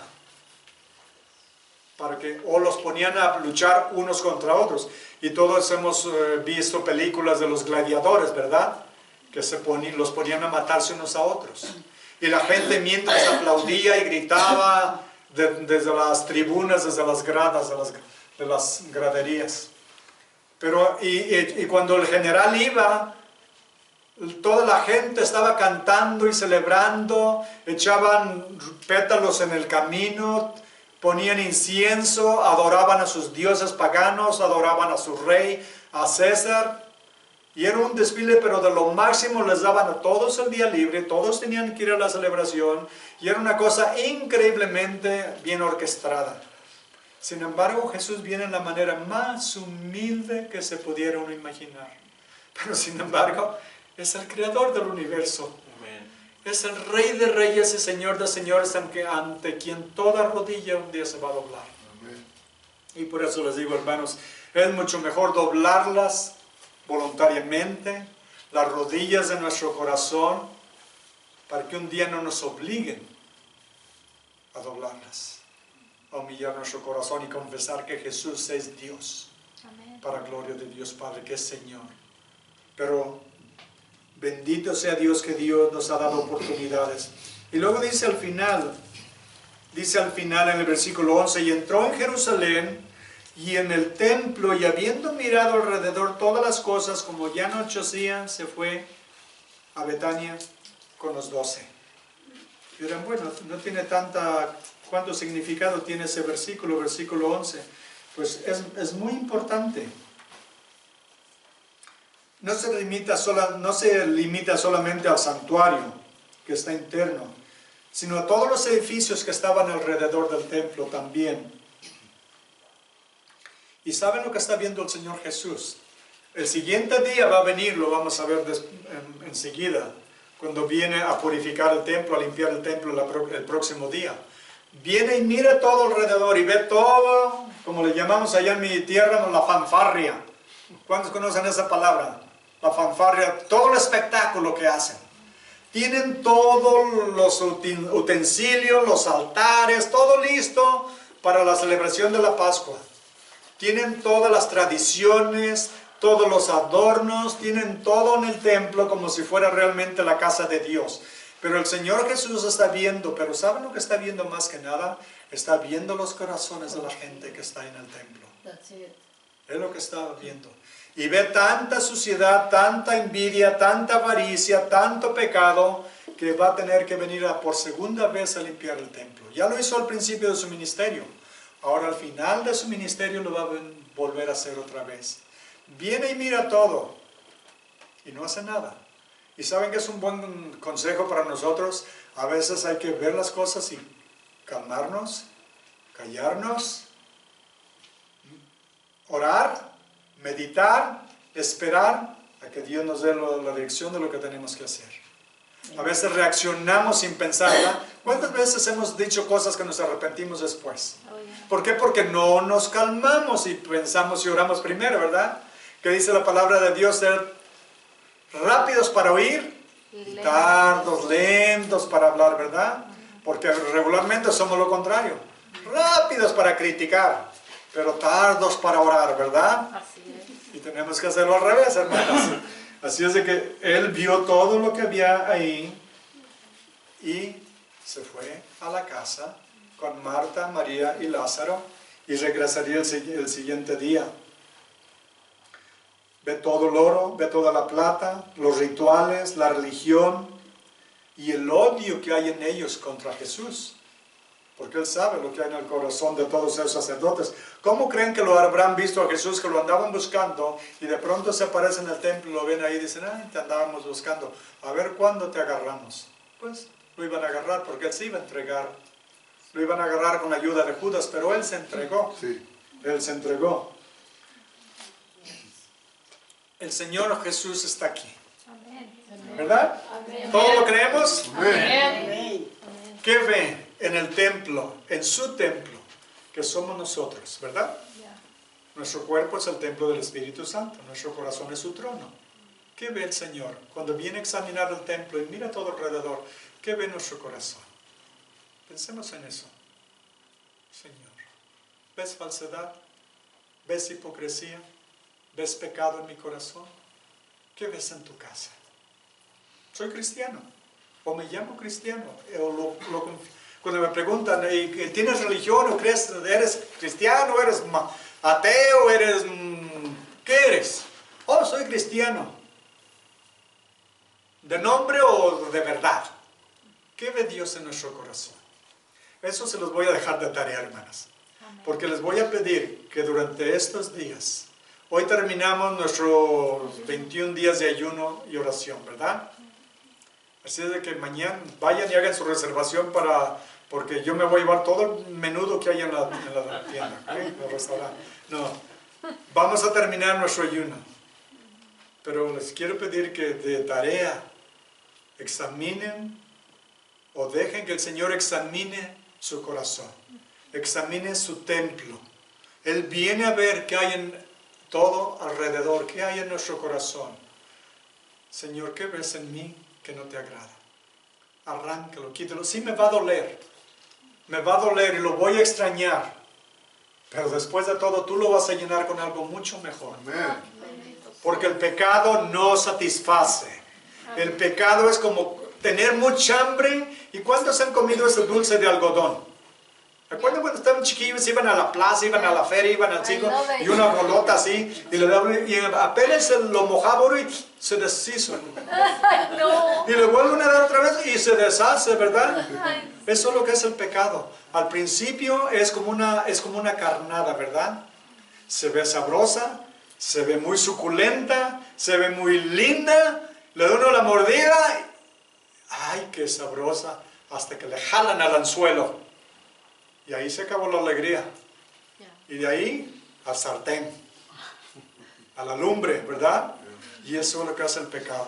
O los ponían a luchar unos contra otros. Y todos hemos visto películas de los gladiadores, ¿verdad? Que los ponían a matarse unos a otros. Y la gente mientras aplaudía y gritaba desde las tribunas, desde las gradas, de las graderías. Pero, y cuando el general iba, toda la gente estaba cantando y celebrando, echaban pétalos en el camino, ponían incienso, adoraban a sus dioses paganos, adoraban a su rey, a César. Y era un desfile, pero de lo máximo. Les daban a todos el día libre, todos tenían que ir a la celebración, y era una cosa increíblemente bien orquestada. Sin embargo, Jesús viene en la manera más humilde que se pudiera uno imaginar. Pero sin embargo, es el creador del universo. Es el Rey de reyes y Señor de señores, ante quien toda rodilla un día se va a doblar. Y por eso les digo, hermanos, es mucho mejor doblarlas voluntariamente, las rodillas de nuestro corazón, para que un día no nos obliguen a doblarlas, a humillar nuestro corazón y confesar que Jesús es Dios, Amén. para gloria de Dios Padre, que es Señor. Pero bendito sea Dios, que Dios nos ha dado oportunidades. Y luego dice al final en el versículo 11, y entró en Jerusalén y en el templo, y habiendo mirado alrededor todas las cosas, como ya anochecía, se fue a Betania con los 12. Y dirán, bueno, no tiene ¿cuánto significado tiene ese versículo 11? Pues es muy importante. No se limita solamente al santuario que está interno, sino a todos los edificios que estaban alrededor del templo también. ¿Y saben lo que está viendo el Señor Jesús? El siguiente día va a venir, lo vamos a ver enseguida, cuando viene a purificar el templo, a limpiar el templo el próximo día. Viene y mira todo alrededor y ve todo, como le llamamos allá en mi tierra, la fanfarria. ¿Cuántos conocen esa palabra? La fanfarria, todo el espectáculo que hacen. Tienen todos los utensilios, los altares, todo listo para la celebración de la Pascua. Tienen todas las tradiciones, todos los adornos, tienen todo en el templo como si fuera realmente la casa de Dios. Pero el Señor Jesús está viendo, pero ¿saben lo que está viendo más que nada? Está viendo los corazones de la gente que está en el templo. Es lo que está viendo. Y ve tanta suciedad, tanta envidia, tanta avaricia, tanto pecado, que va a tener que venir por segunda vez a limpiar el templo. Ya lo hizo al principio de su ministerio. Ahora al final de su ministerio lo va a volver a hacer otra vez. Viene y mira todo y no hace nada. Y saben que es un buen consejo para nosotros. A veces hay que ver las cosas y calmarnos, callarnos, orar, meditar, esperar a que Dios nos dé la dirección de lo que tenemos que hacer. A veces reaccionamos sin pensarla. ¿Cuántas veces hemos dicho cosas que nos arrepentimos después? ¿Por qué? Porque no nos calmamos y pensamos y oramos primero, ¿verdad? Que dice la palabra de Dios, ser rápidos para oír y tardos, lentos para hablar, ¿verdad? Porque regularmente somos lo contrario. Rápidos para criticar, pero tardos para orar, ¿verdad? Así es. Y tenemos que hacerlo al revés, hermanos. Así es de que él vio todo lo que había ahí y se fue a la casa con Marta, María y Lázaro, y regresaría el siguiente día. Ve todo el oro, ve toda la plata, los rituales, la religión y el odio que hay en ellos contra Jesús. Porque él sabe lo que hay en el corazón de todos esos sacerdotes. ¿Cómo creen que lo habrán visto a Jesús, que lo andaban buscando, y de pronto se aparece en el templo y lo ven ahí y dicen, ay, te andábamos buscando, a ver cuándo te agarramos? Pues lo iban a agarrar porque él se iba a entregar. Lo iban a agarrar con la ayuda de Judas, pero él se entregó. Sí. Él se entregó. El Señor Jesús está aquí. Amén. ¿Verdad? Amén. ¿Todos lo creemos? Amén. ¿Qué ve en el templo, en su templo, que somos nosotros, verdad? Ya. Nuestro cuerpo es el templo del Espíritu Santo, nuestro corazón es su trono. ¿Qué ve el Señor? Cuando viene a examinar el templo y mira todo alrededor, ¿qué ve nuestro corazón? Pensemos en eso. Señor, ¿ves falsedad? ¿Ves hipocresía? ¿Ves pecado en mi corazón? ¿Qué ves en tu casa? Soy cristiano, o me llamo cristiano, cuando me preguntan, ¿tienes religión o crees, eres cristiano, eres ateo, eres, qué eres? Oh, soy cristiano. ¿De nombre o de verdad? ¿Qué ve Dios en nuestro corazón? Eso se los voy a dejar de tarea, hermanas, porque les voy a pedir que durante estos días, hoy terminamos nuestros 21 días de ayuno y oración, ¿verdad? Así es de que mañana vayan y hagan su reservación porque yo me voy a llevar todo el menudo que hay en la tienda, ¿okay? En el restaurante. No, vamos a terminar nuestro ayuno. Pero les quiero pedir que de tarea examinen o dejen que el Señor examine su corazón, examine su templo. Él viene a ver qué hay en todo alrededor, qué hay en nuestro corazón. Señor, ¿qué ves en mí que no te agrada? Arráncalo, quítalo. Sí me va a doler y lo voy a extrañar, pero después de todo tú lo vas a llenar con algo mucho mejor. Porque el pecado no satisface. El pecado es como tener mucha hambre. ¿Y cuántos han comido ese dulce de algodón? ¿Recuerdan cuando estaban chiquillos? Iban a la plaza, iban a la feria, iban al circo y una bolota así, y apenas lo mojaba y se deshizo. No. Y le vuelven a dar otra vez y se deshace, ¿verdad? Eso es lo que es el pecado. Al principio es como una carnada, ¿verdad? Se ve sabrosa, se ve muy suculenta, se ve muy linda, le da uno la mordida, ¡ay, qué sabrosa! Hasta que le jalan al anzuelo. Y ahí se acabó la alegría. Y de ahí al sartén, a la lumbre, ¿verdad? Y eso es lo que hace el pecado.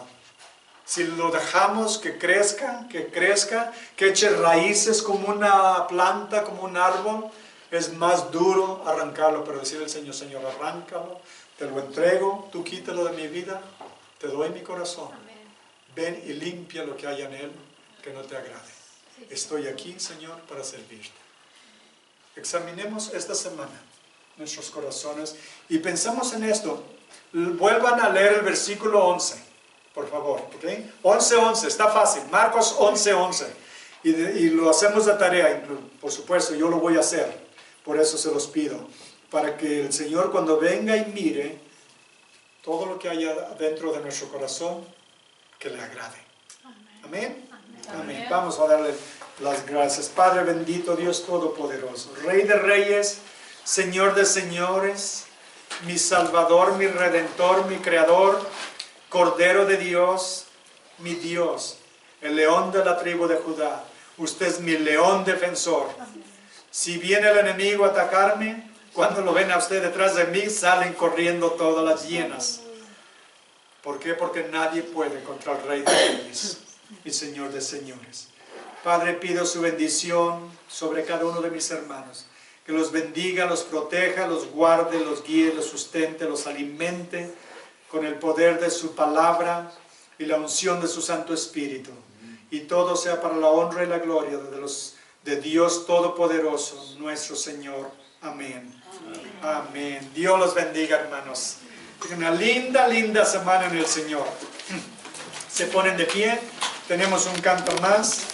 Si lo dejamos que crezca, que eche raíces como una planta, como un árbol, es más duro arrancarlo. Pero decirle al Señor, Señor, arráncalo, te lo entrego, tú quítalo de mi vida, te doy mi corazón. Ven y limpia lo que haya en él que no te agrade. Estoy aquí, Señor, para servirte. Examinemos esta semana nuestros corazones y pensamos en esto. Vuelvan a leer el versículo 11, por favor, ¿ok? 11:11, está fácil, Marcos 11:11. Y lo hacemos de tarea, por supuesto, yo lo voy a hacer, por eso se los pido, para que el Señor cuando venga y mire todo lo que haya dentro de nuestro corazón, que le agrade. Amén. Amén. Vamos a darle las gracias. Padre bendito, Dios todopoderoso, Rey de reyes, Señor de señores, mi Salvador, mi Redentor, mi Creador, Cordero de Dios, mi Dios, el león de la tribu de Judá. Usted es mi león defensor. Si viene el enemigo a atacarme, cuando lo ven a usted detrás de mí, salen corriendo todas las hienas. ¿Por qué? Porque nadie puede contra el Rey de reyes y Señor de señores. Padre, pido su bendición sobre cada uno de mis hermanos. Que los bendiga, los proteja, los guarde, los guíe, los sustente, los alimente con el poder de su palabra y la unción de su Santo Espíritu. Y todo sea para la honra y la gloria de Dios Todopoderoso, nuestro Señor. Amén. Amén. Dios los bendiga, hermanos. Una linda, linda semana en el Señor. Se ponen de pie. Tenemos un canto más.